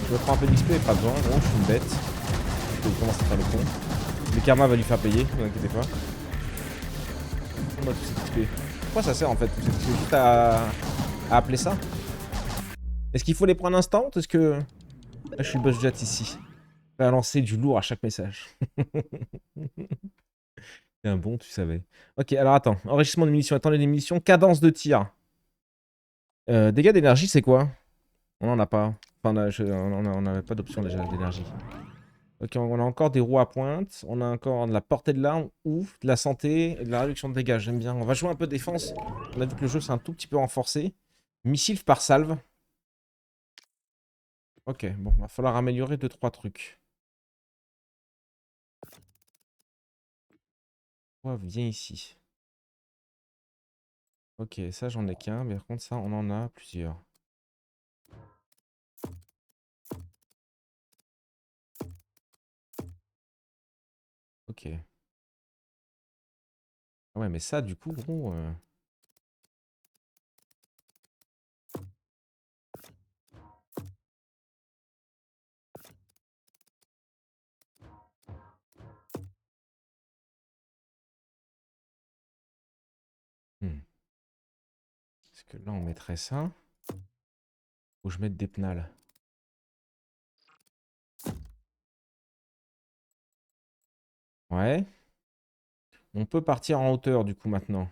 Je me prends un peu d'XP, pas besoin, gros, je suis une bête. Il commence à faire le con. Le karma va lui faire payer, ne vous inquiétez pas. Tout cette XP. Pourquoi ça sert en fait? C'est juste à appeler ça? Est-ce qu'il faut les prendre instant ou est-ce que... Là, je suis le boss jet ici. Je vais lancer du lourd à chaque message. C'est un bon, tu savais. Ok, alors attends. Enrichissement de munitions. Attendez les munitions. Cadence de tir. Dégâts d'énergie, c'est quoi? On n'en a pas. Enfin, on n'avait pas d'option déjà d'énergie. Ok, on a encore des roues à pointe. On a encore de la portée de l'arme ou de la santé et de la réduction de dégâts. J'aime bien. On va jouer un peu défense. On a vu que le jeu s'est un tout petit peu renforcé. Missile par salve. Ok, bon, va falloir améliorer 2-3 trucs. Toi, viens ici. Ok, ça j'en ai qu'un, mais par contre ça on en a plusieurs. Ok. Ah ouais, mais ça du coup, gros... Parce que là on mettrait ça. Faut que je mette des pnals. Ouais. On peut partir en hauteur du coup maintenant.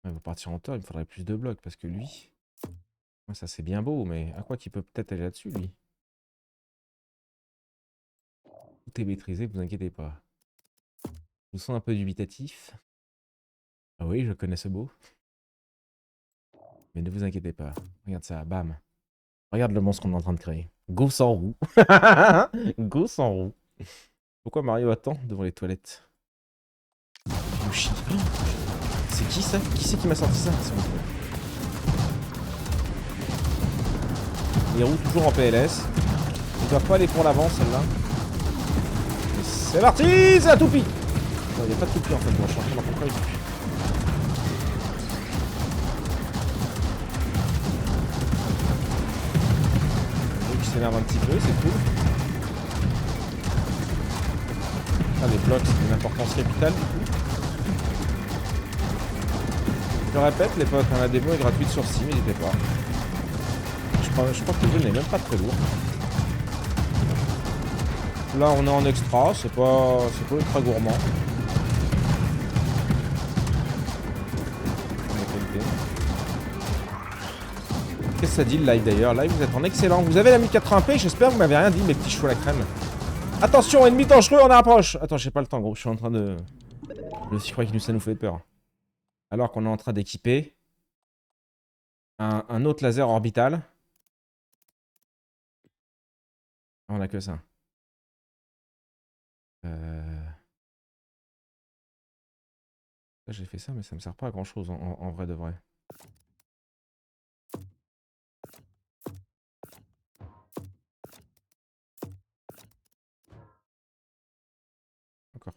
Ouais, on va partir en hauteur, il me faudrait plus de blocs parce que lui... Ouais, ça c'est bien beau, mais à quoi qu'il peut peut-être aller là-dessus lui? Tout est maîtrisé, vous inquiétez pas. Je vous sens un peu dubitatif. Ah oui, je connais ce mot. Mais ne vous inquiétez pas. Regarde ça, bam. Regarde le monstre qu'on est en train de créer. Go sans roue. Go sans roue. Pourquoi Mario attend devant les toilettes? Yoshi. C'est qui ça? Qui c'est qui m'a sorti ça? Les roues toujours en PLS. Ils doivent pas aller pour l'avant celle-là. C'est parti! C'est la toupie! Il n'y a pas de toupie en fait, moi je suis en train d'en comprendre. Qui s'énerve un petit peu, c'est cool. Ah, les blocs, c'est une importance capitale du coup. Je le répète, les potes, la démo est gratuite sur Steam, n'hésitez pas. Je crois que le jeu n'est même pas très lourd. Là, on est en extra, c'est pas ultra gourmand. Qu'est-ce que ça dit le live d'ailleurs? Live, vous êtes en excellent. Vous avez la 1080p, j'espère que vous m'avez rien dit, mes petits cheveux à la crème. Attention, ennemi dangereux, on approche. Attends, j'ai pas le temps, gros, je suis en train de... Je crois que ça nous fait peur. Alors qu'on est en train d'équiper un autre laser orbital. On a que ça. J'ai fait ça, mais ça me sert pas à grand chose en vrai de vrai. Encore.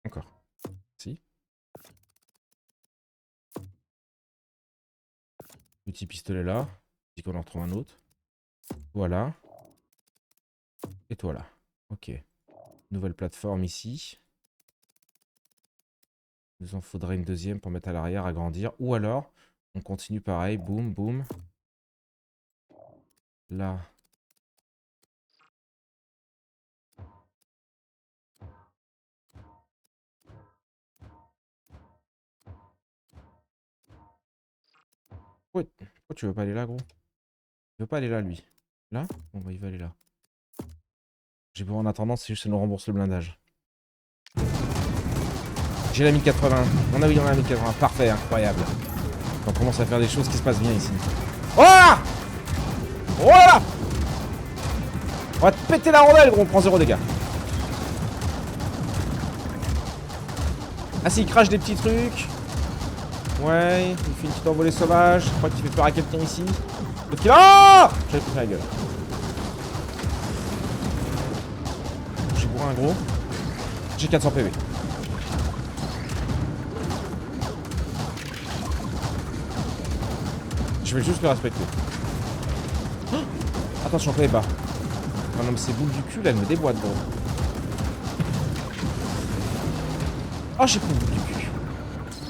Encore. Si. Petit pistolet là. Dis qu'on en retrouve un autre. Voilà. Et toi là. Ok. Nouvelle plateforme ici. Il nous en faudrait une deuxième pour mettre à l'arrière, agrandir. Ou alors, on continue pareil. Boum, boum. Là. Pourquoi tu veux pas aller là, gros? Il veut pas aller là, lui. Là? Bon, bah, il va aller là. J'ai beau en attendant, c'est juste que ça nous rembourse le blindage. J'ai la 1080. On a oui, on a la 1080. Parfait, incroyable. On commence à faire des choses qui se passent bien ici. Oh là! Oh là! On va te péter la rondelle, gros. On prend 0 dégâts. Ah, si, il crache des petits trucs. Ouais, il fait une petite envolée sauvage. Je crois qu'il fait peur à quelqu'un ici. L'autre qui... Ah! J'avais pris la gueule. J'ai bourré un gros. J'ai 400 PV. Je vais juste le respecter. Oh, attention, PV pas. Ah non, mais ces boules du cul, là, elles me déboîtent, gros. Oh, j'ai pris une boule du cul.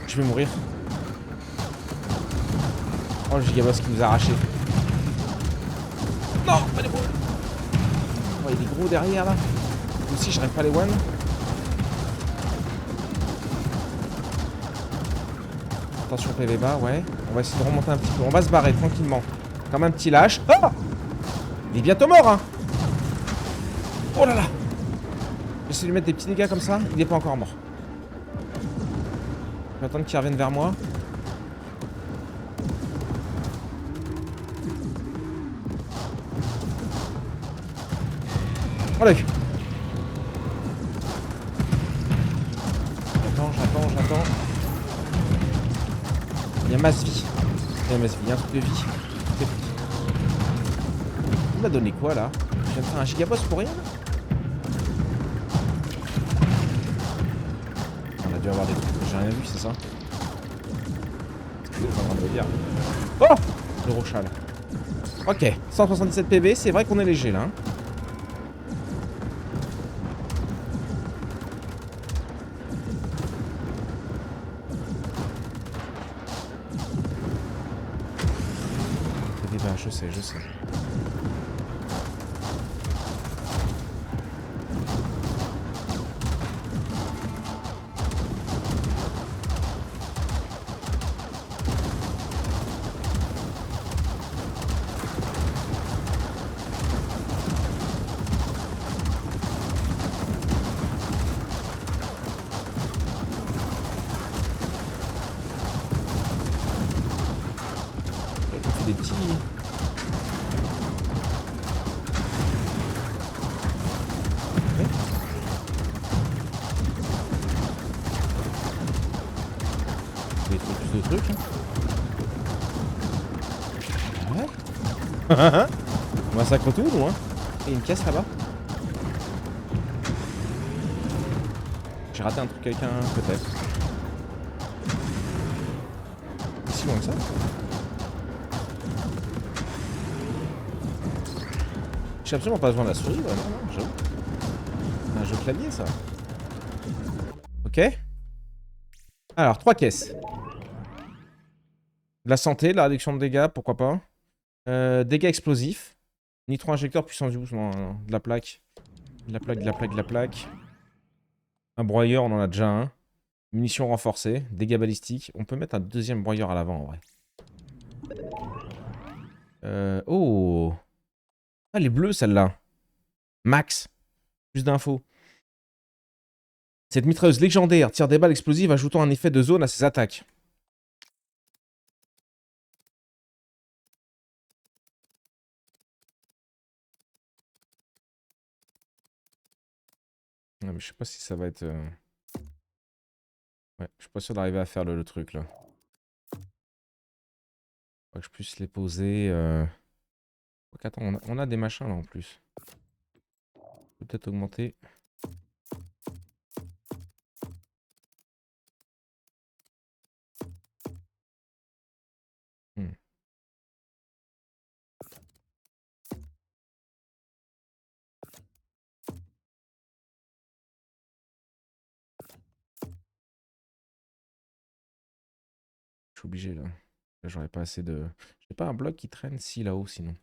Je vais mourir. Oh, le gigaboss qui nous a arraché. Non, pas les boules. Oh, il y a des gros derrière là. Moi aussi, j'arrive pas à les one. Attention PV bas, ouais. On va essayer de remonter un petit peu. On va se barrer tranquillement. Comme un petit lâche. Oh, il est bientôt mort, hein. Oh là là. J'essaie de lui mettre des petits dégâts comme ça. Il est pas encore mort. Je vais attendre qu'il revienne vers moi. Oh là. J'attends. Il y a masse vie. Il y a masse vie, il y a un truc de vie. Il m'a donné quoi là? Je viens de faire un gigaboss pour rien là? On a dû avoir des trucs que j'ai rien vu, c'est ça? C'est en train de me dire. Oh! Le rochal. Ok, 177 PV, c'est vrai qu'on est léger là. Hein. Je sais. Des petits... Des trucs, plus de trucs. Hein. Ouais. On massacre tout, nous, hein. Il y a une caisse là-bas. J'ai raté un truc avec un... peut-être. Si loin que ça. J'ai absolument pas besoin de la souris, ouais, non, j'avoue. C'est un jeu clavier, ça. Ok. Alors, 3 caisses. De la santé, de la réduction de dégâts, pourquoi pas. Dégâts explosifs. Nitro-injecteur, puissance du boost. Non. De la plaque. De la plaque. Un broyeur, on en a déjà un. Munitions renforcées. Dégâts balistiques. On peut mettre un deuxième broyeur à l'avant, en vrai. Oh. Ah, les bleus, celle-là. Max. Plus d'infos. Cette mitrailleuse légendaire tire des balles explosives ajoutant un effet de zone à ses attaques. Non, mais je sais pas si ça va être... Ouais, je suis pas sûr d'arriver à faire le truc, là. Faut que je puisse les poser... Attends, on a des machins, là, en plus. Peut-être augmenter... Je suis obligé, là. Là, j'aurais pas assez de... J'ai pas un bloc qui traîne si là-haut, sinon.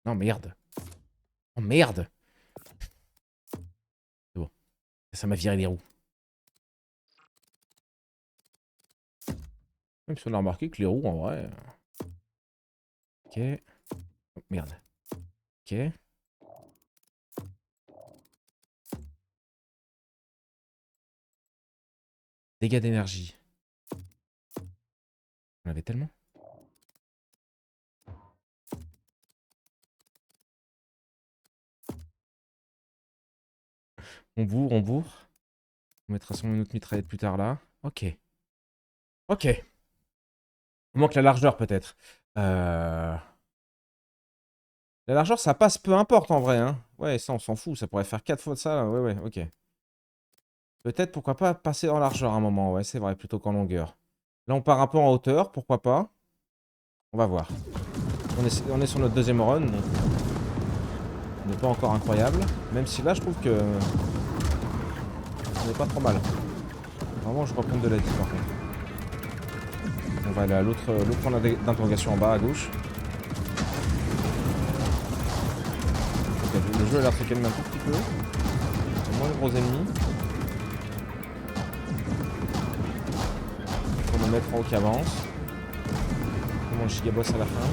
Non, merde. Oh, merde. C'est bon. Ça m'a viré les roues. Même si on a remarqué que les roues, en vrai... Ok. Oh, merde. Ok. Dégâts d'énergie. On avait tellement. On bourre. On mettra sûrement une autre mitraillette plus tard là. Ok. Ok. Il manque la largeur peut-être. La largeur ça passe peu importe en vrai. Hein. Ouais, ça on s'en fout. Ça pourrait faire 4 fois de ça. Ouais, ok. Peut-être pourquoi pas passer en largeur à un moment. Ouais, c'est vrai, plutôt qu'en longueur. Là, on part un peu en hauteur, pourquoi pas. On va voir. On est sur notre deuxième run. Donc on n'est pas encore incroyable. Même si là, je trouve que... on n'est pas trop mal. Vraiment, je reprends de la vie par contre. On va aller à l'autre point d'interrogation en bas à gauche. Okay, le jeu a l'air de se calmer un tout petit peu. Il y a moins de gros ennemis. On va mettre en haut qui avance. On mange gigaboss à la fin.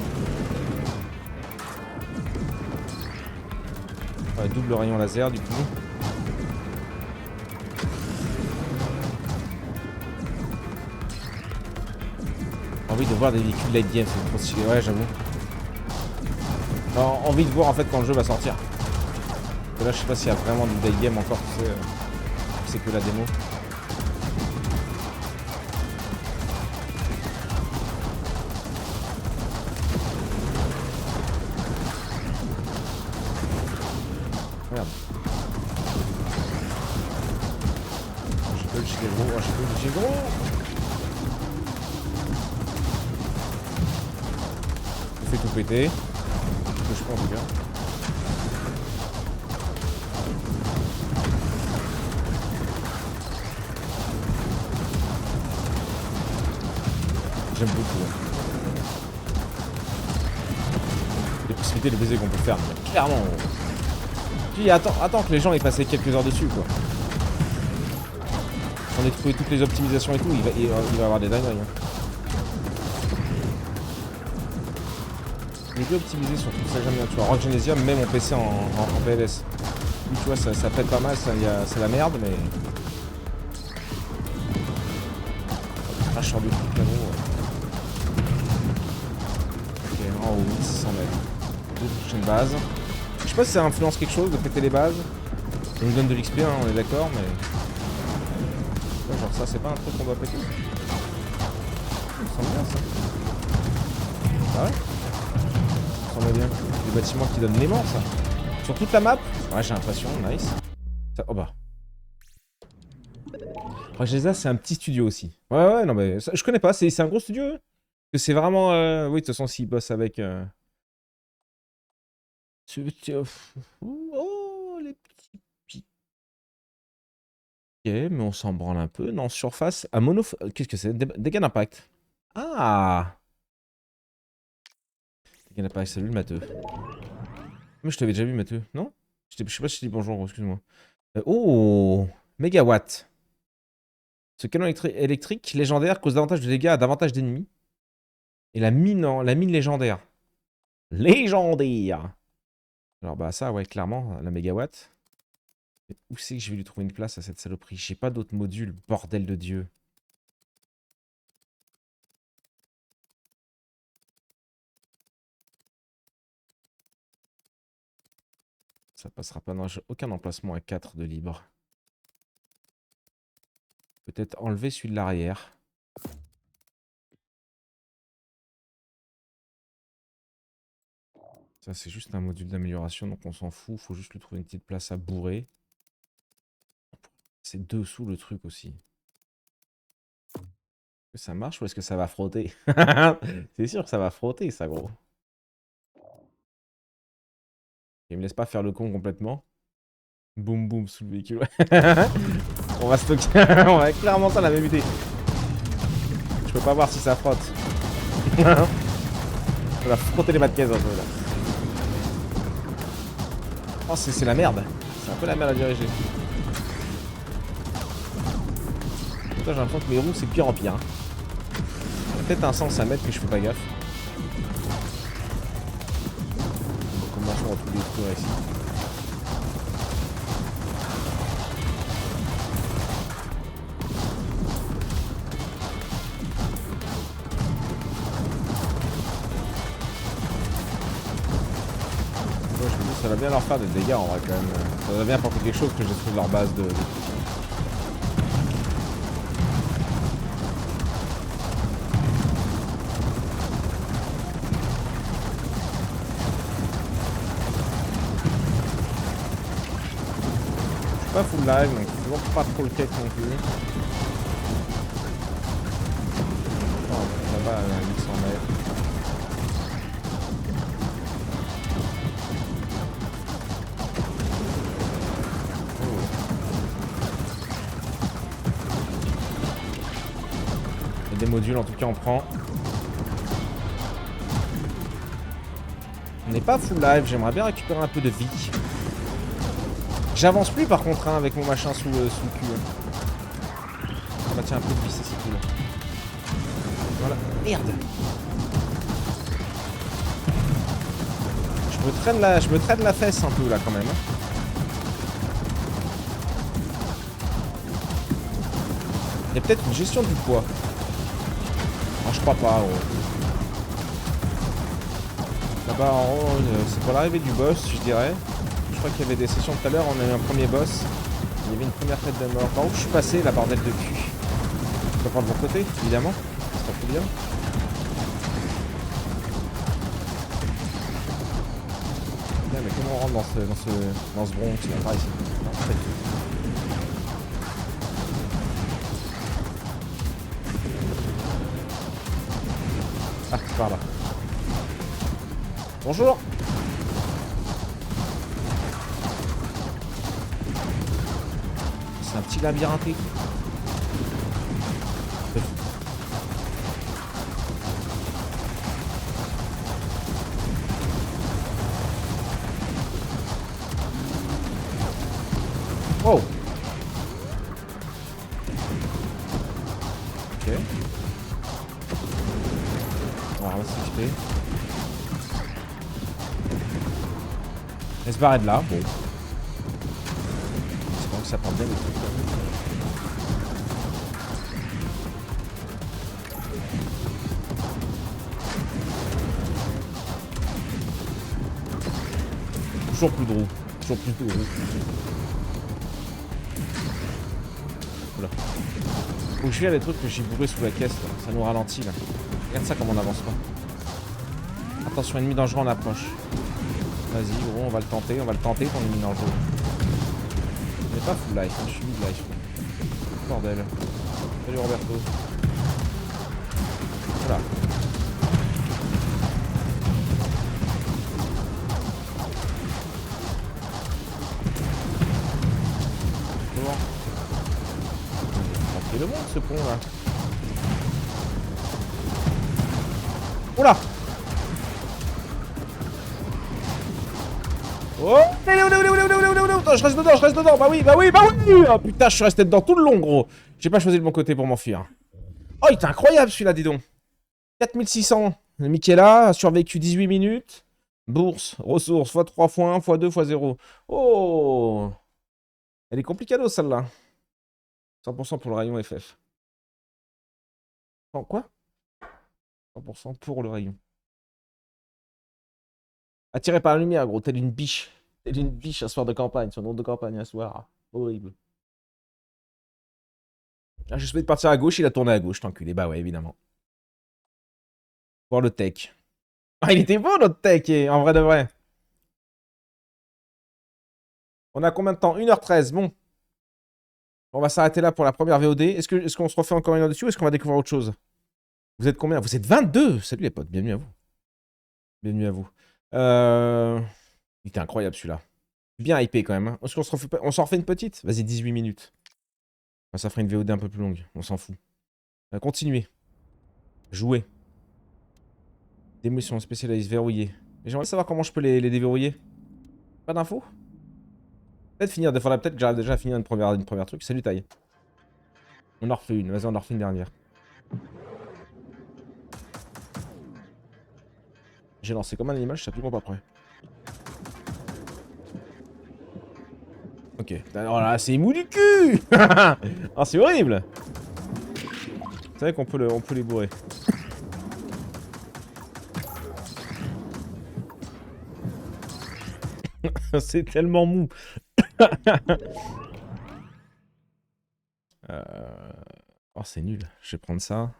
Ouais, double rayon laser du coup. Envie de voir des véhicules late game, c'est trop stylé, ouais j'avoue. Envie de voir en fait quand le jeu va sortir. Parce que là je sais pas s'il y a vraiment du late game encore, tu sais, c'est que la démo. Merde. J'ai pas le giga gros, j'ai pas le giga gros. Je fais tout péter. Que je peux en tout cas. J'aime beaucoup. Les possibilités de baiser qu'on peut faire, mais clairement. Puis attends que les gens aient passé quelques heures dessus quoi. On a trouvé toutes les optimisations et tout, il va avoir des dingueries. Hein. Les jeux optimisés sont tout ça que j'aime bien. Tu vois, Rock Genesium met mon PC en PLS. Tu vois, ça pète pas mal, c'est la merde, mais. Ah, je sors du truc là-haut. Ok, en haut, 600 mètres. Deux prochaines bases. Je sais pas si ça influence quelque chose de péter les bases. Ça nous donne de l'XP, hein, on est d'accord, mais. Ouais, genre, ça, c'est pas un truc qu'on doit péter. Ça me semble bien ça. Ah ouais? Ça me semble bien. Des bâtiments qui donnent l'aimant, ça. Sur toute la map? Ouais, j'ai l'impression, nice. Ça, oh bah. Rajeza, c'est un petit studio aussi. Ouais, non, mais ça, je connais pas, c'est un gros studio. Hein. Que c'est vraiment. Oui, de toute façon, s'ils bossent avec. Oh, les petits piquets, mais on s'en branle un peu. Non, surface. À mono. Qu'est-ce que c'est? Dégâts d'impact. Ah! Dégâts d'impact, salut le matheux. Mais je t'avais déjà vu, matheux, non? Je sais pas si je t'ai dit bonjour, excuse-moi. Oh! Mégawatt. Ce canon électrique légendaire cause davantage de dégâts à davantage d'ennemis. Et la mine légendaire. Légendaire! Alors bah ça, ouais, clairement, la mégawatt. Mais où c'est que je vais lui trouver une place à cette saloperie? J'ai pas d'autres modules, bordel de Dieu. Ça passera pas, non, j'ai aucun emplacement à 4 de libre. Peut-être enlever celui de l'arrière. Ça, c'est juste un module d'amélioration, donc on s'en fout. Faut juste lui trouver une petite place à bourrer. C'est dessous le truc aussi. Est-ce que ça marche ou est-ce que ça va frotter? C'est sûr que ça va frotter, ça, gros. Il me laisse pas faire le con complètement. Boum boum sous le véhicule. On va stocker. On va clairement ça la même idée. Je peux pas voir si ça frotte. On va frotter les bas de caisse un peu là. Oh, c'est la merde. C'est un peu la merde à diriger. Putain, j'ai l'impression que mes roues c'est de pire en pire. Hein. Peut-être un sens à mettre que je fais pas gaffe. Commençons à tout détruire ici. Ça va bien leur faire des dégâts en vrai quand même. Ça va bien apporter quelque chose que je détruise leur base de... Je suis pas full live donc toujours pas trop le cake non plus. modules, en tout cas, on prend. On n'est pas full live, j'aimerais bien récupérer un peu de vie. J'avance plus par contre hein, avec mon machin sous le cul. Ah bah tiens, un peu de vie, ça c'est cool. Voilà. Merde. Je me traîne la fesse un peu là quand même. Il y a peut-être une gestion du poids. Ah, je crois pas. Là-bas en haut, c'est pour l'arrivée du boss, je dirais. Je crois qu'il y avait des sessions tout à l'heure, on a eu un premier boss. Il y avait une première tête de mort. Par où je suis passé, la bordelle de cul. Je peux prendre de mon côté, évidemment. C'est pas trop bien. Putain, mais comment on rentre dans ce Bronx là, par ici? Non, pas du tout. Ah, c'est par là. Bonjour. C'est un petit labyrinthe. Oh. Ok. On va ramasser XP. Elle se barrer de là, bon. J'espère que ça prend bien les trucs. Toujours plus de roues. Toujours plus de roues. Oula. Faut que je vire les trucs que j'ai bourrés sous la caisse, là. Ça nous ralentit là. Regarde ça comme on n'avance pas. Attention, ennemi dangereux en approche. Vas-y, gros, on va le tenter ton ennemi dangereux. On n'est pas full life, hein, je suis mid life. Bordel. Salut Roberto. Voilà. Le monde ce pont là. Oula. Oh, je reste dedans, bah oui. Oh putain, je suis resté dedans tout le long, gros. J'ai pas choisi le bon côté pour m'enfuir. Oh, il est incroyable celui-là, dis donc. 4600. Michaela a survécu 18 minutes. Bourse, ressources, x3, x1, x2, x0. Oh. Elle est complicado celle-là. 100% pour le rayon FF. Quoi? 100% pour le rayon. Attiré par la lumière, gros, telle une biche. Telle une biche un soir de campagne, sur nom de campagne un soir. Horrible. Ah, j'ai souhaité partir à gauche, il a tourné à gauche, t'enculé. Bah ouais, évidemment. Voir le tech. Ah, il était beau notre tech, en vrai de vrai. On a combien de temps? 1h13, bon. On va s'arrêter là pour la première VOD. Est-ce qu'on se refait encore une heure dessus ou est-ce qu'on va découvrir autre chose? Vous êtes combien? Vous êtes 22. Salut les potes, bienvenue à vous. Bienvenue à vous. Il était incroyable celui-là. Bien hypé quand même. Hein. Est-ce qu'on s'en refait une petite? Vas-y, 18 minutes. Enfin, ça ferait une VOD un peu plus longue. On s'en fout. Continuez. Jouer. Démolition spécialiste, verrouillé. J'aimerais savoir comment je peux les déverrouiller. Pas d'infos? Peut-être finir. Peut-être que j'arrive déjà à finir une première truc. Salut Taille. On en refait une. Vas-y, on en refait une dernière. J'ai lancé comme un animal, je suis absolument pas prêt. Ok. Oh là, c'est mou du cul. Oh, c'est horrible. C'est vrai qu'on peut, on peut les bourrer. C'est tellement mou. Oh, c'est nul. Je vais prendre ça.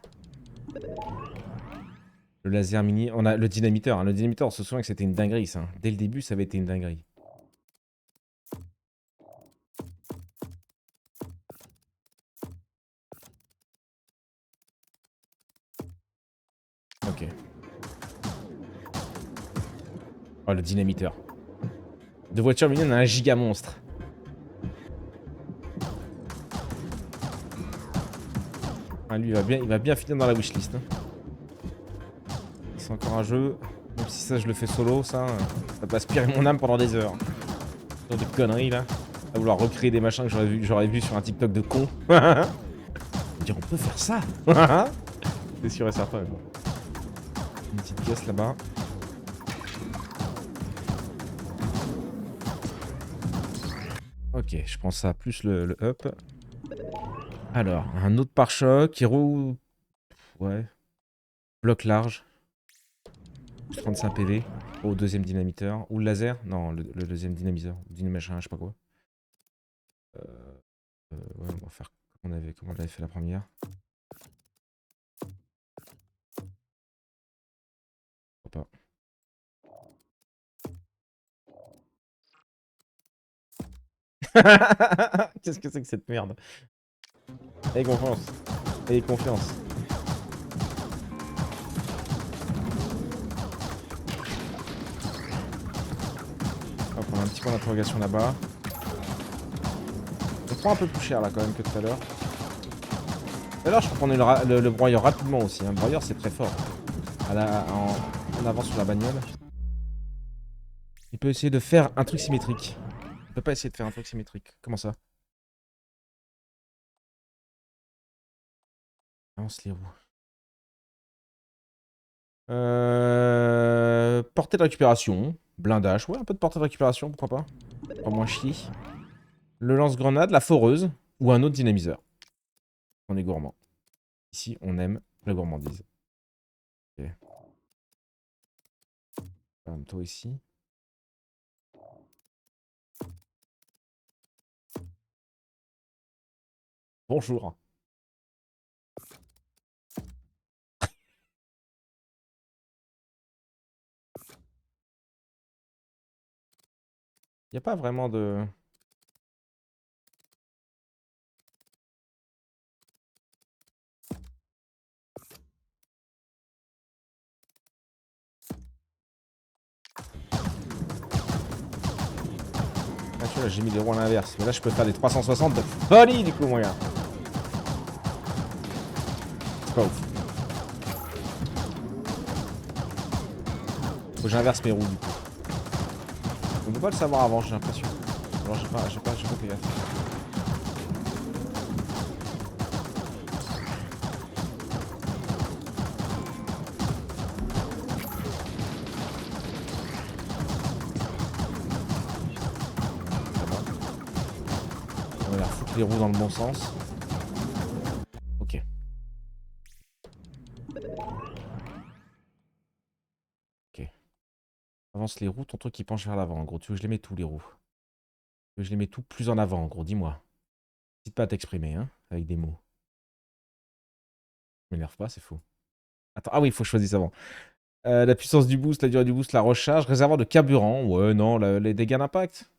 Le laser mini. On a le dynamiteur. Hein. Le dynamiteur, on se souvient que c'était une dinguerie, ça. Dès le début, ça avait été une dinguerie. Ok. Oh, le dynamiteur. De voiture mini, on a un giga monstre. Un lui, il va bien finir dans la wishlist. Hein. C'est encore un jeu. Même si ça, je le fais solo, ça peut aspirer mon âme pendant des heures. Genre de conneries, là. À vouloir recréer des machins que j'aurais vu sur un TikTok de con. Dire, on peut faire ça. C'est sûr et certain. Une petite pièce là-bas. Ok, je prends ça plus le up. Alors, un autre pare-choc, hero. Ouais. Bloc large. 35 PV. Au deuxième dynamiteur. Ou le laser. Non, le deuxième dynamiseur. Dynamachin, je sais pas quoi. Ouais, on va faire comme on avait fait la première. Pourquoi pas. Qu'est-ce que c'est que cette merde? Ayez confiance. Ayez confiance. On va prendre un petit point d'interrogation là-bas. Je prends un peu plus cher là quand même que tout à l'heure. Tout à l'heure je prenais le broyeur rapidement aussi. Hein. Le broyeur c'est très fort. En avant sur la bagnole. Il peut essayer de faire un truc symétrique. Il peut pas essayer de faire un truc symétrique. Comment ça? Avance les roues. Portée de récupération. Blindage. Ouais, un peu de portée de récupération, pourquoi pas. Pas moins chier. Le lance-grenade, la foreuse. Ou un autre dynamiseur. On est gourmand. Ici, on aime la gourmandise. Ok. Toi ici. Bonjour. Il n'y a pas vraiment de... Ah, tu vois, j'ai mis les roues à l'inverse. Mais là, je peux faire des 360 de folie, du coup, mon gars. C'est pas ouf. Faut que j'inverse mes roues, du coup. On peut pas le savoir avant, j'ai l'impression. Alors, j'ai pas fait gaffe. On va foutre les roues dans le bon sens. Ok. Ok. Avance les roues, ton truc qui penche vers l'avant. En gros, tu veux que je les mets tous les roues. Tu veux que je les mets tout plus en avant, en gros, dis-moi. N'hésite pas à t'exprimer, hein, avec des mots. Je m'énerve pas, c'est faux. Attends, ah oui, il faut choisir ça avant. La puissance du boost, la durée du boost, la recharge, réservoir de carburant. Ouais, non, les dégâts d'impact.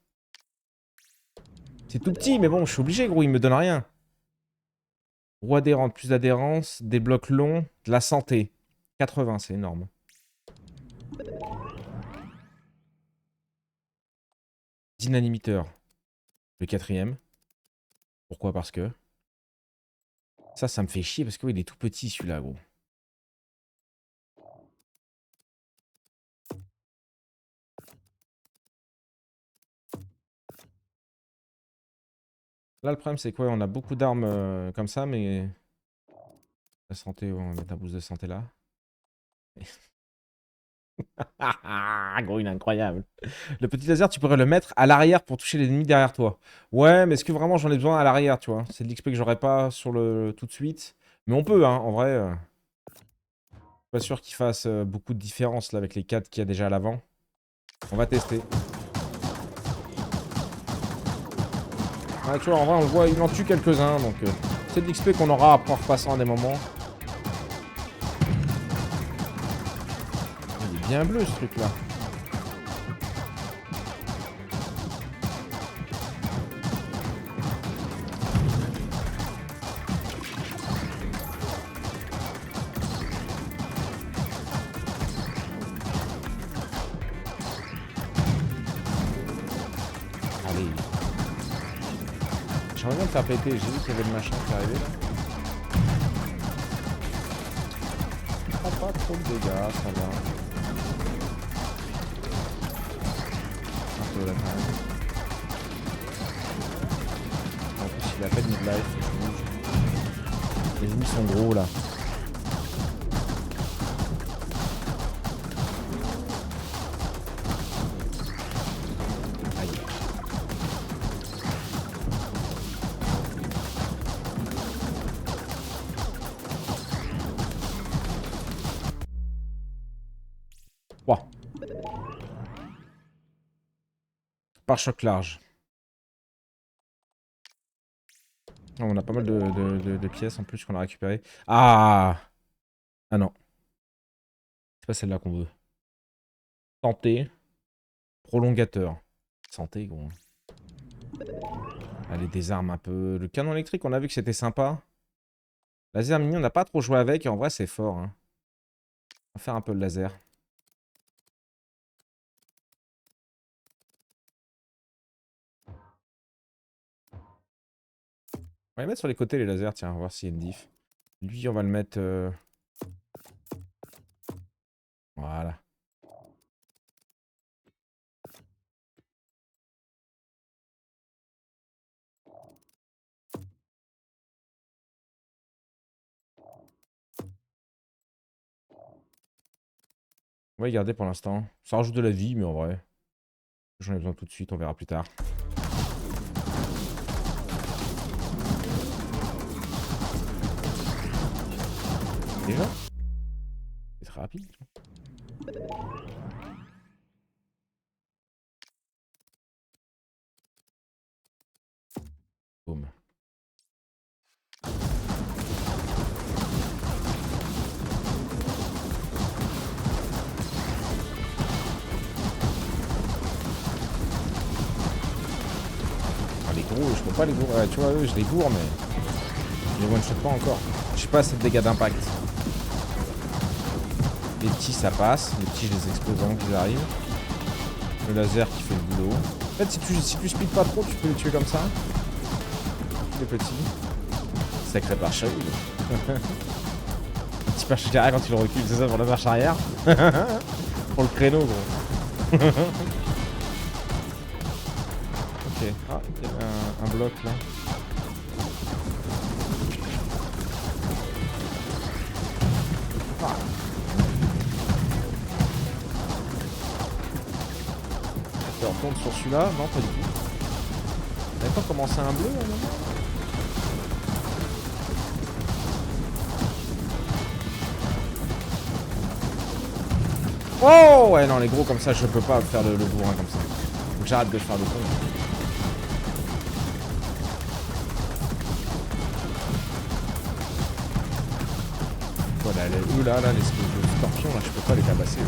C'est tout petit, mais bon, je suis obligé, gros, il me donne rien. Roue adhérente, plus d'adhérence, des blocs longs, de la santé. 80, c'est énorme. Dynamiteur. Le quatrième. Pourquoi? Parce que... Ça me fait chier, parce qu'il est tout petit, celui-là, gros. Là, le problème, c'est quoi? On a beaucoup d'armes comme ça, mais... La santé, on va mettre un boost de santé là. Gros, il est incroyable. Le petit laser, tu pourrais le mettre à l'arrière pour toucher l'ennemi derrière toi. Ouais, mais est-ce que vraiment j'en ai besoin à l'arrière, tu vois? C'est de l'XP que j'aurais pas sur le tout de suite. Mais on peut, hein, en vrai. Pas sûr qu'il fasse beaucoup de différence là avec les 4 qu'il y a déjà à l'avant. On va tester. Ah, tu vois, en vrai, on le voit, il en tue quelques-uns, donc c'est de l'XP qu'on aura après en repassant à des moments. Il est bien bleu ce truc-là. Allez. J'aimerais bien me faire péter, j'ai vu qu'il y avait le machin qui arrivait là. pas trop de dégâts, ça va. Un peu là quand même. En plus il a pas de midlife, je bouge. Les ennemis sont gros là. Aïe. Wow. Pare-choc large. Oh, on a pas mal de pièces en plus qu'on a récupérées. Ah! Ah non. C'est pas celle-là qu'on veut. Santé. Prolongateur. Santé, gros. Allez, des armes un peu. Le canon électrique, on a vu que c'était sympa. Laser mini, on n'a pas trop joué avec. Et en vrai, c'est fort. Hein. On va faire un peu de laser. On va les mettre sur les côtés, les lasers. Tiens, on va voir s'il y a une diff. Lui, on va le mettre... Voilà. On va y garder pour l'instant. Ça rajoute de la vie, mais en vrai... J'en ai besoin tout de suite, on verra plus tard. Déjà? C'est très rapide. Boum. Ah, les gros, je peux pas les gourre. Tu vois, eux, je les gourre, mais... Je les one-shot pas encore. Je sais pas assez de dégâts d'impact. Les petits, ça passe. Les petits, je les explose avant qu'ils arrivent. Le laser qui fait le boulot. En fait, si tu speed pas trop, tu peux les tuer comme ça. Les petits. Sacré marche arrière. Un petit marche arrière quand tu le recules, c'est ça pour la marche arrière. Pour le créneau, gros. Ok. Ah, il y avait un bloc là. Ah. Ok, on tombe sur celui-là. Non, pas du tout. On avait pas commencé un bleu à un moment? Oh ouais, non, les gros comme ça, je peux pas faire le bourrin comme ça. Faut que j'arrête de faire le con. Voilà, eux là, l'espèce de scorpion là, je peux pas les tabasser.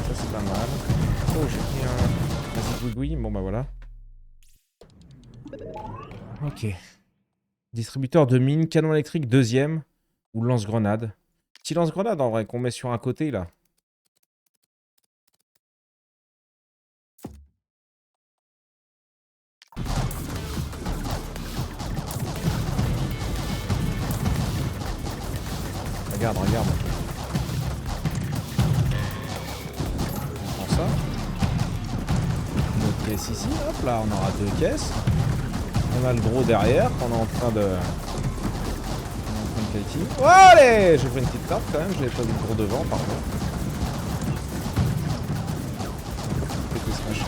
Ça c'est pas mal. Oh, j'ai pris un zigouigoui, bon bah voilà. Ok. Distributeur de mine, canon électrique deuxième ou lance-grenade. Petit lance-grenade en vrai qu'on met sur un côté là. Regarde, regarde. On prend ça. Une autre caisse ici, hop là, on aura deux caisses. On a le gros derrière qu'on est en train de... Oh, allez, j'ai fait une petite carte quand même, j'avais pas vu le gros devant par contre. Péter ce machin.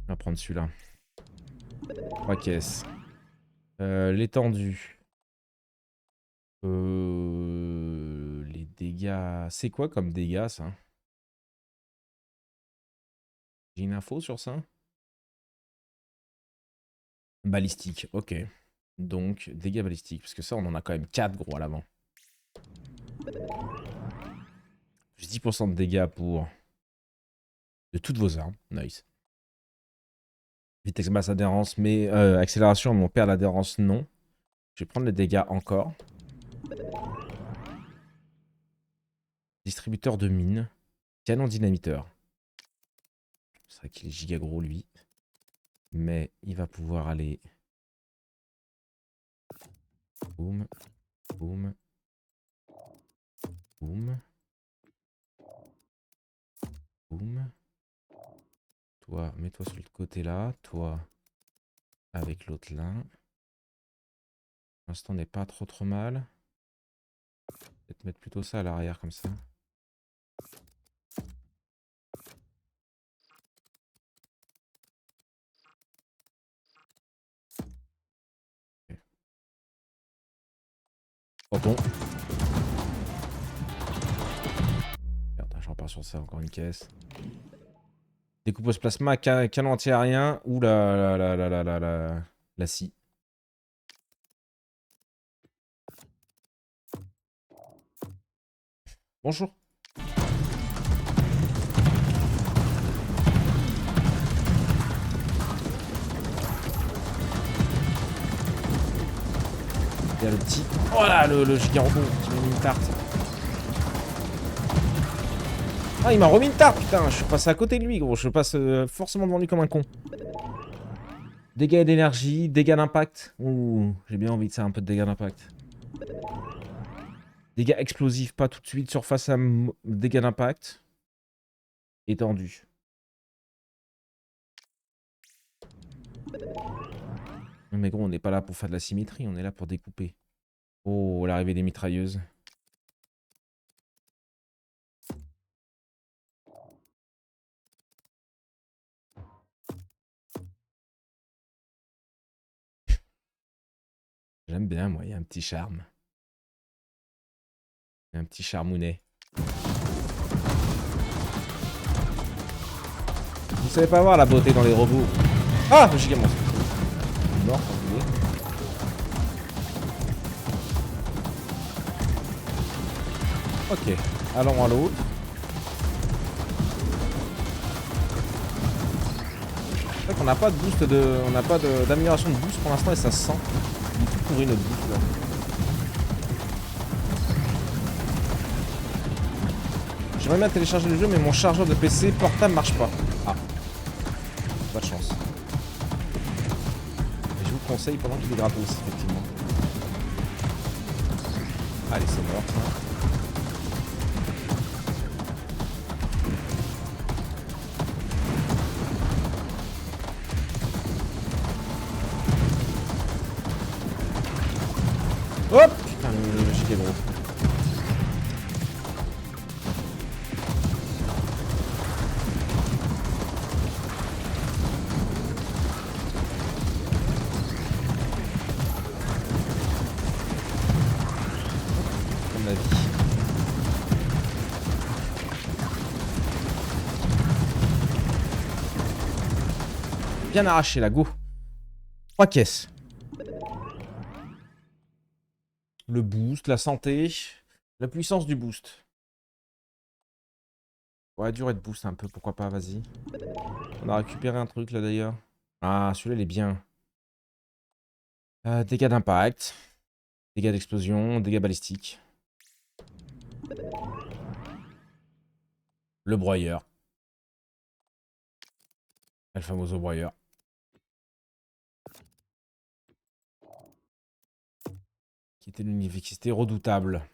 On va prendre celui-là. 3 caisses. L'étendue. Les dégâts... C'est quoi comme dégâts, ça? J'ai une info sur ça? Balistique, ok. Donc, dégâts balistiques. Parce que ça, on en a quand même 4 gros à l'avant. Plus 10% de dégâts pour... De toutes vos armes. Nice. Vitesse basse adhérence, mais... accélération, mais on perd l'adhérence, non. Je vais prendre les dégâts encore. Distributeur de mines. Canon dynamiteur. C'est vrai qu'il est giga gros lui. Mais il va pouvoir aller... Boum. Boum. Boum. Boum. Toi, mets-toi sur le côté là. Toi, avec l'autre là. Pour l'instant, on n'est pas trop mal. Peut-être mettre plutôt ça à l'arrière comme ça. Okay. Tonton. Merde, j'en repars sur ça, encore une caisse. Découpose plasma, canon anti-aérien. Ouh la scie. Bonjour. Il y a le petit... Voilà, le giga robot qui m'a mis une tarte. Ah, il m'a remis une tarte, putain. Je suis passé à côté de lui, gros. Je passe forcément devant lui comme un con. Dégâts d'énergie, dégâts d'impact. Ouh, j'ai bien envie de ça, un peu de dégâts d'impact. Dégâts explosifs, pas tout de suite. Surface à dégâts d'impact. Étendu. Mais gros, on n'est pas là pour faire de la symétrie, on est là pour découper. Oh, l'arrivée des mitrailleuses. J'aime bien, moi, il y a un petit charme. Il y a un petit charmounet. Vous savez pas voir la beauté dans les robots. Ah, le giga monstre. Mort, ok, allons à l'autre. C'est vrai qu'on n'a pas de boost de. On n'a pas d'amélioration de boost pour l'instant et ça se sent. Il est tout pourri notre boost là. J'aimerais bien télécharger le jeu mais mon chargeur de PC portable marche pas. Ah. Pas de chance. Et je vous le conseille pendant qu'il est gratos, effectivement. Allez, c'est mort ça. Hop! Putain, le giga gros. Comme la vie. Bien arraché là, go. 3 caisses. Le boost, la santé, la puissance du boost. Ouais, durée de boost un peu, pourquoi pas, vas-y. On a récupéré un truc là d'ailleurs. Ah, celui-là il est bien. Dégâts d'impact, dégâts d'explosion, dégâts balistiques. Le broyeur. El famoso broyeur. Qui était une efficacité redoutable.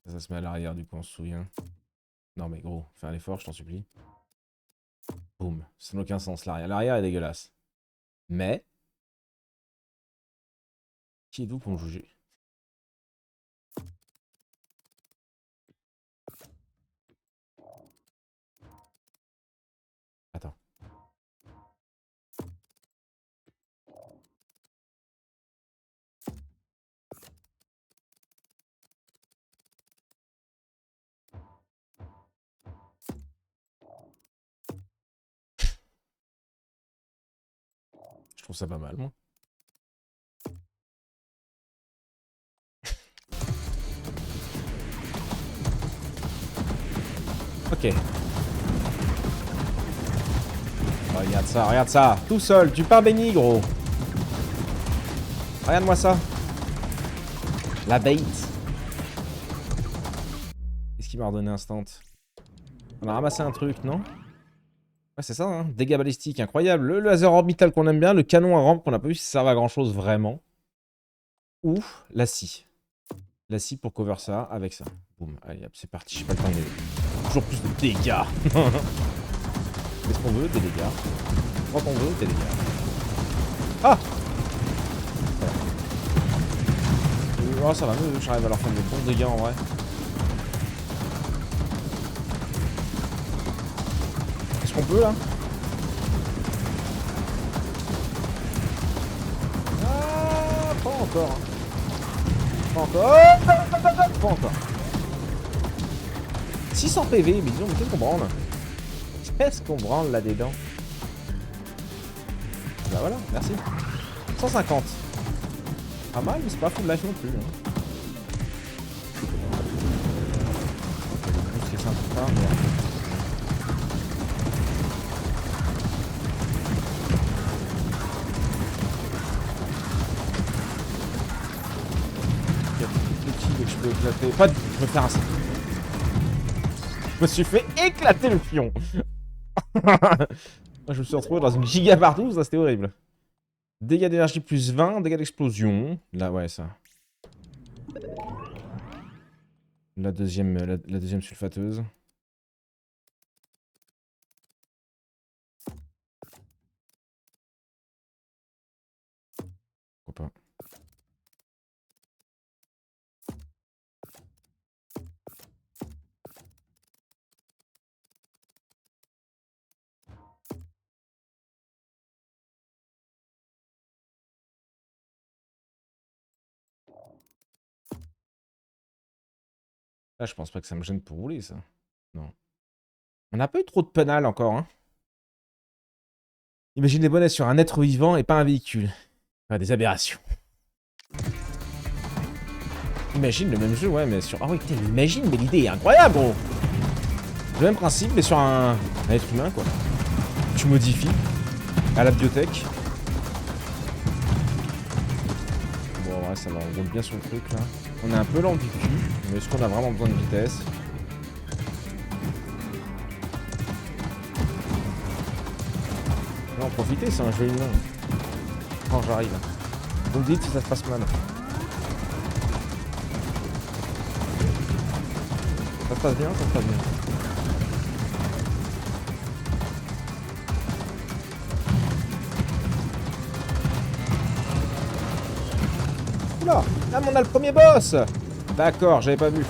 Ça se met à l'arrière du coup, on se souvient. Non mais gros, fais un effort, je t'en supplie. Boum, ça n'a aucun sens l'arrière. L'arrière est dégueulasse. Mais... Qui est d'où pour me juger? Attends. Je trouve ça pas mal, moi. Ok. regarde ça. Tout seul, du pain béni, gros. Regarde-moi ça. La bait. Qu'est-ce qu'il m'a redonné instant? On a ramassé un truc, non? Ouais, c'est ça, hein. Dégâts balistiques, incroyable. Le laser orbital qu'on aime bien, le canon à rampe qu'on n'a pas vu si ça servait à grand chose vraiment. Ou la scie. La scie pour cover ça avec ça. Boum, allez hop, c'est parti, j'ai pas le temps de... Toujours plus de dégâts. Qu'est-ce qu'on veut? Des dégâts. Quand on veut, des dégâts. Ah! Oh, ça va mieux, j'arrive à leur faire des bons dégâts en vrai. Qu'est-ce qu'on peut là? Ah, pas encore. Hein. Pas encore. Pas encore. 600 PV, mais disons, mais qu'est-ce qu'on branle? Qu'est-ce qu'on branle là-dedans? Bah voilà, merci. 150. Pas mal, mais c'est pas full life non plus. Hein. C'est sympa, mais... Il y a des petits que je peux éclater. Pas de... Je peux faire un... Je me suis fait éclater le fion. Moi, je me suis retrouvé dans une giga partout, ça c'était horrible. Dégâts d'énergie plus 20, dégâts d'explosion. Là, ouais, ça. La deuxième sulfateuse. Pourquoi pas. Là, je pense pas que ça me gêne pour rouler, ça. Non. On n'a pas eu trop de penal encore, hein. Imagine les bonnets sur un être vivant et pas un véhicule. Enfin, des aberrations. Imagine le même jeu, ouais, mais sur... Ah oui, putain, imagine, mais l'idée est incroyable, gros. Le même principe, mais sur un être humain, quoi. Tu modifies à la biotech. Bon, ouais, ça va, on roule bien sur le truc, là. On est un peu lent du cul, mais est-ce qu'on a vraiment besoin de vitesse? Non, profitez, c'est un jeu humain. Quand j'arrive. Vous me dites si ça se passe mal. Ça se passe bien, ça se passe bien. Oula! Ah, mais on a le premier boss! D'accord, j'avais pas vu.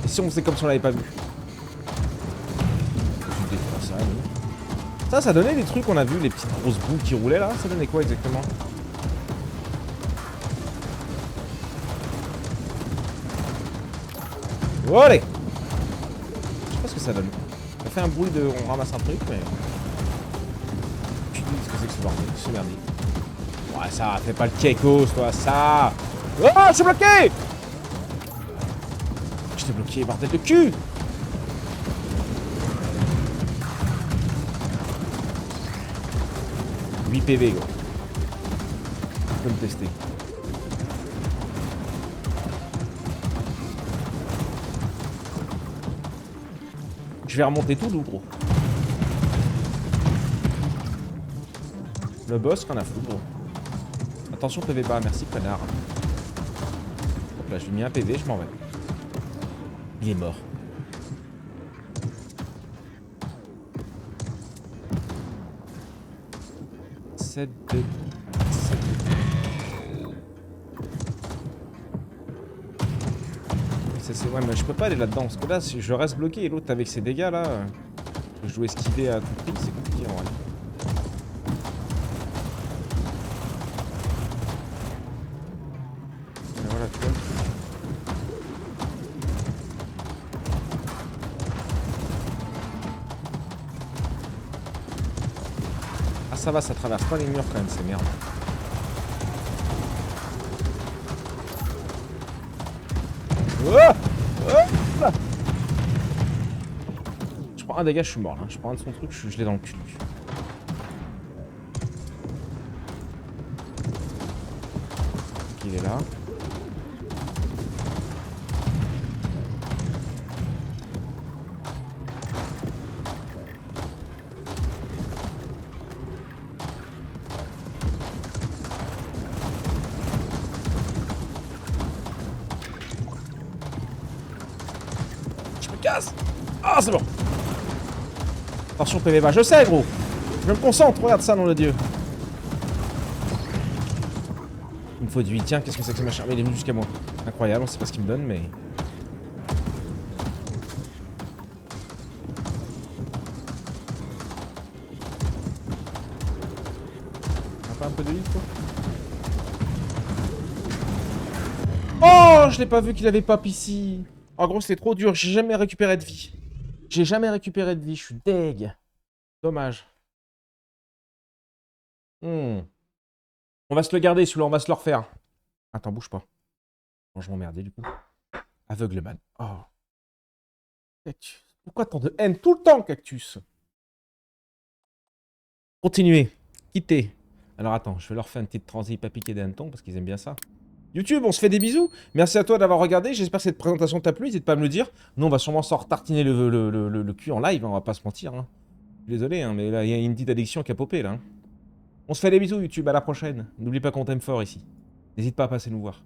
Et si on faisait comme si on l'avait pas vu? Ça donnait les trucs qu'on a vu, les petites grosses boules qui roulaient là. Ça donnait quoi exactement? Oh, allez! Je sais pas ce que ça donne. Ça fait un bruit de... On ramasse un truc, mais... Putain, qu'est-ce que c'est que ce bordel? Ce merdier. Ouais, ça, fais pas le kekos, toi, ça! Oh, je suis bloqué! Je t'ai bloqué, bordel de cul! PV, gros. Je peux me tester. Je vais remonter tout doux, gros. Le boss, qu'en a foutu, gros. Attention, PV pas, merci, connard. Hop là, je lui ai mis un PV, je m'en vais. Il est mort. Ouais, mais je peux pas aller là-dedans parce que là, si je reste bloqué et l'autre avec ses dégâts là, je dois esquiver à tout prix, c'est compliqué en vrai. Et voilà, tu vois. Ah, ça va, ça traverse pas les murs quand même, c'est merde. Oh! Je prends un dégât, je suis mort là. Je prends un de son truc, je l'ai dans le cul. là. Je me casse. Ah, c'est bon. Attention PV bas, je sais gros. Je me concentre, regarde ça, nom de Dieu. Il me faut du 8, tiens, qu'est-ce que c'est que ce machin? Mais il est venu jusqu'à moi. Incroyable, on sait pas ce qu'il me donne, mais... On a pas un peu de vide, quoi? Oh, je l'ai pas vu qu'il avait pop ici. En gros, c'était trop dur, j'ai jamais récupéré de vie. J'ai jamais récupéré de vie, je suis deg. Dommage. On va se le garder, celui-là, on va se le refaire. Attends, bouge pas. Bon, je m'emmerdais, du coup. Aveugleman. Oh. Cactus. Pourquoi tant de haine tout le temps, Cactus? Continuez. Quittez. Alors, attends, je vais leur faire une petite transi pas piquer des hannetons, parce qu'ils aiment bien ça. YouTube, on se fait des bisous. Merci à toi d'avoir regardé. J'espère que cette présentation t'a plu. N'hésite pas à me le dire. Nous, on va sûrement s'en retartiner le cul en live. Hein, on va pas se mentir. Hein. Désolé, hein, mais là, il y a une petite addiction qui a popé, là. Hein. On se fait des bisous, YouTube. À la prochaine. N'oublie pas qu'on t'aime fort ici. N'hésite pas à passer nous voir.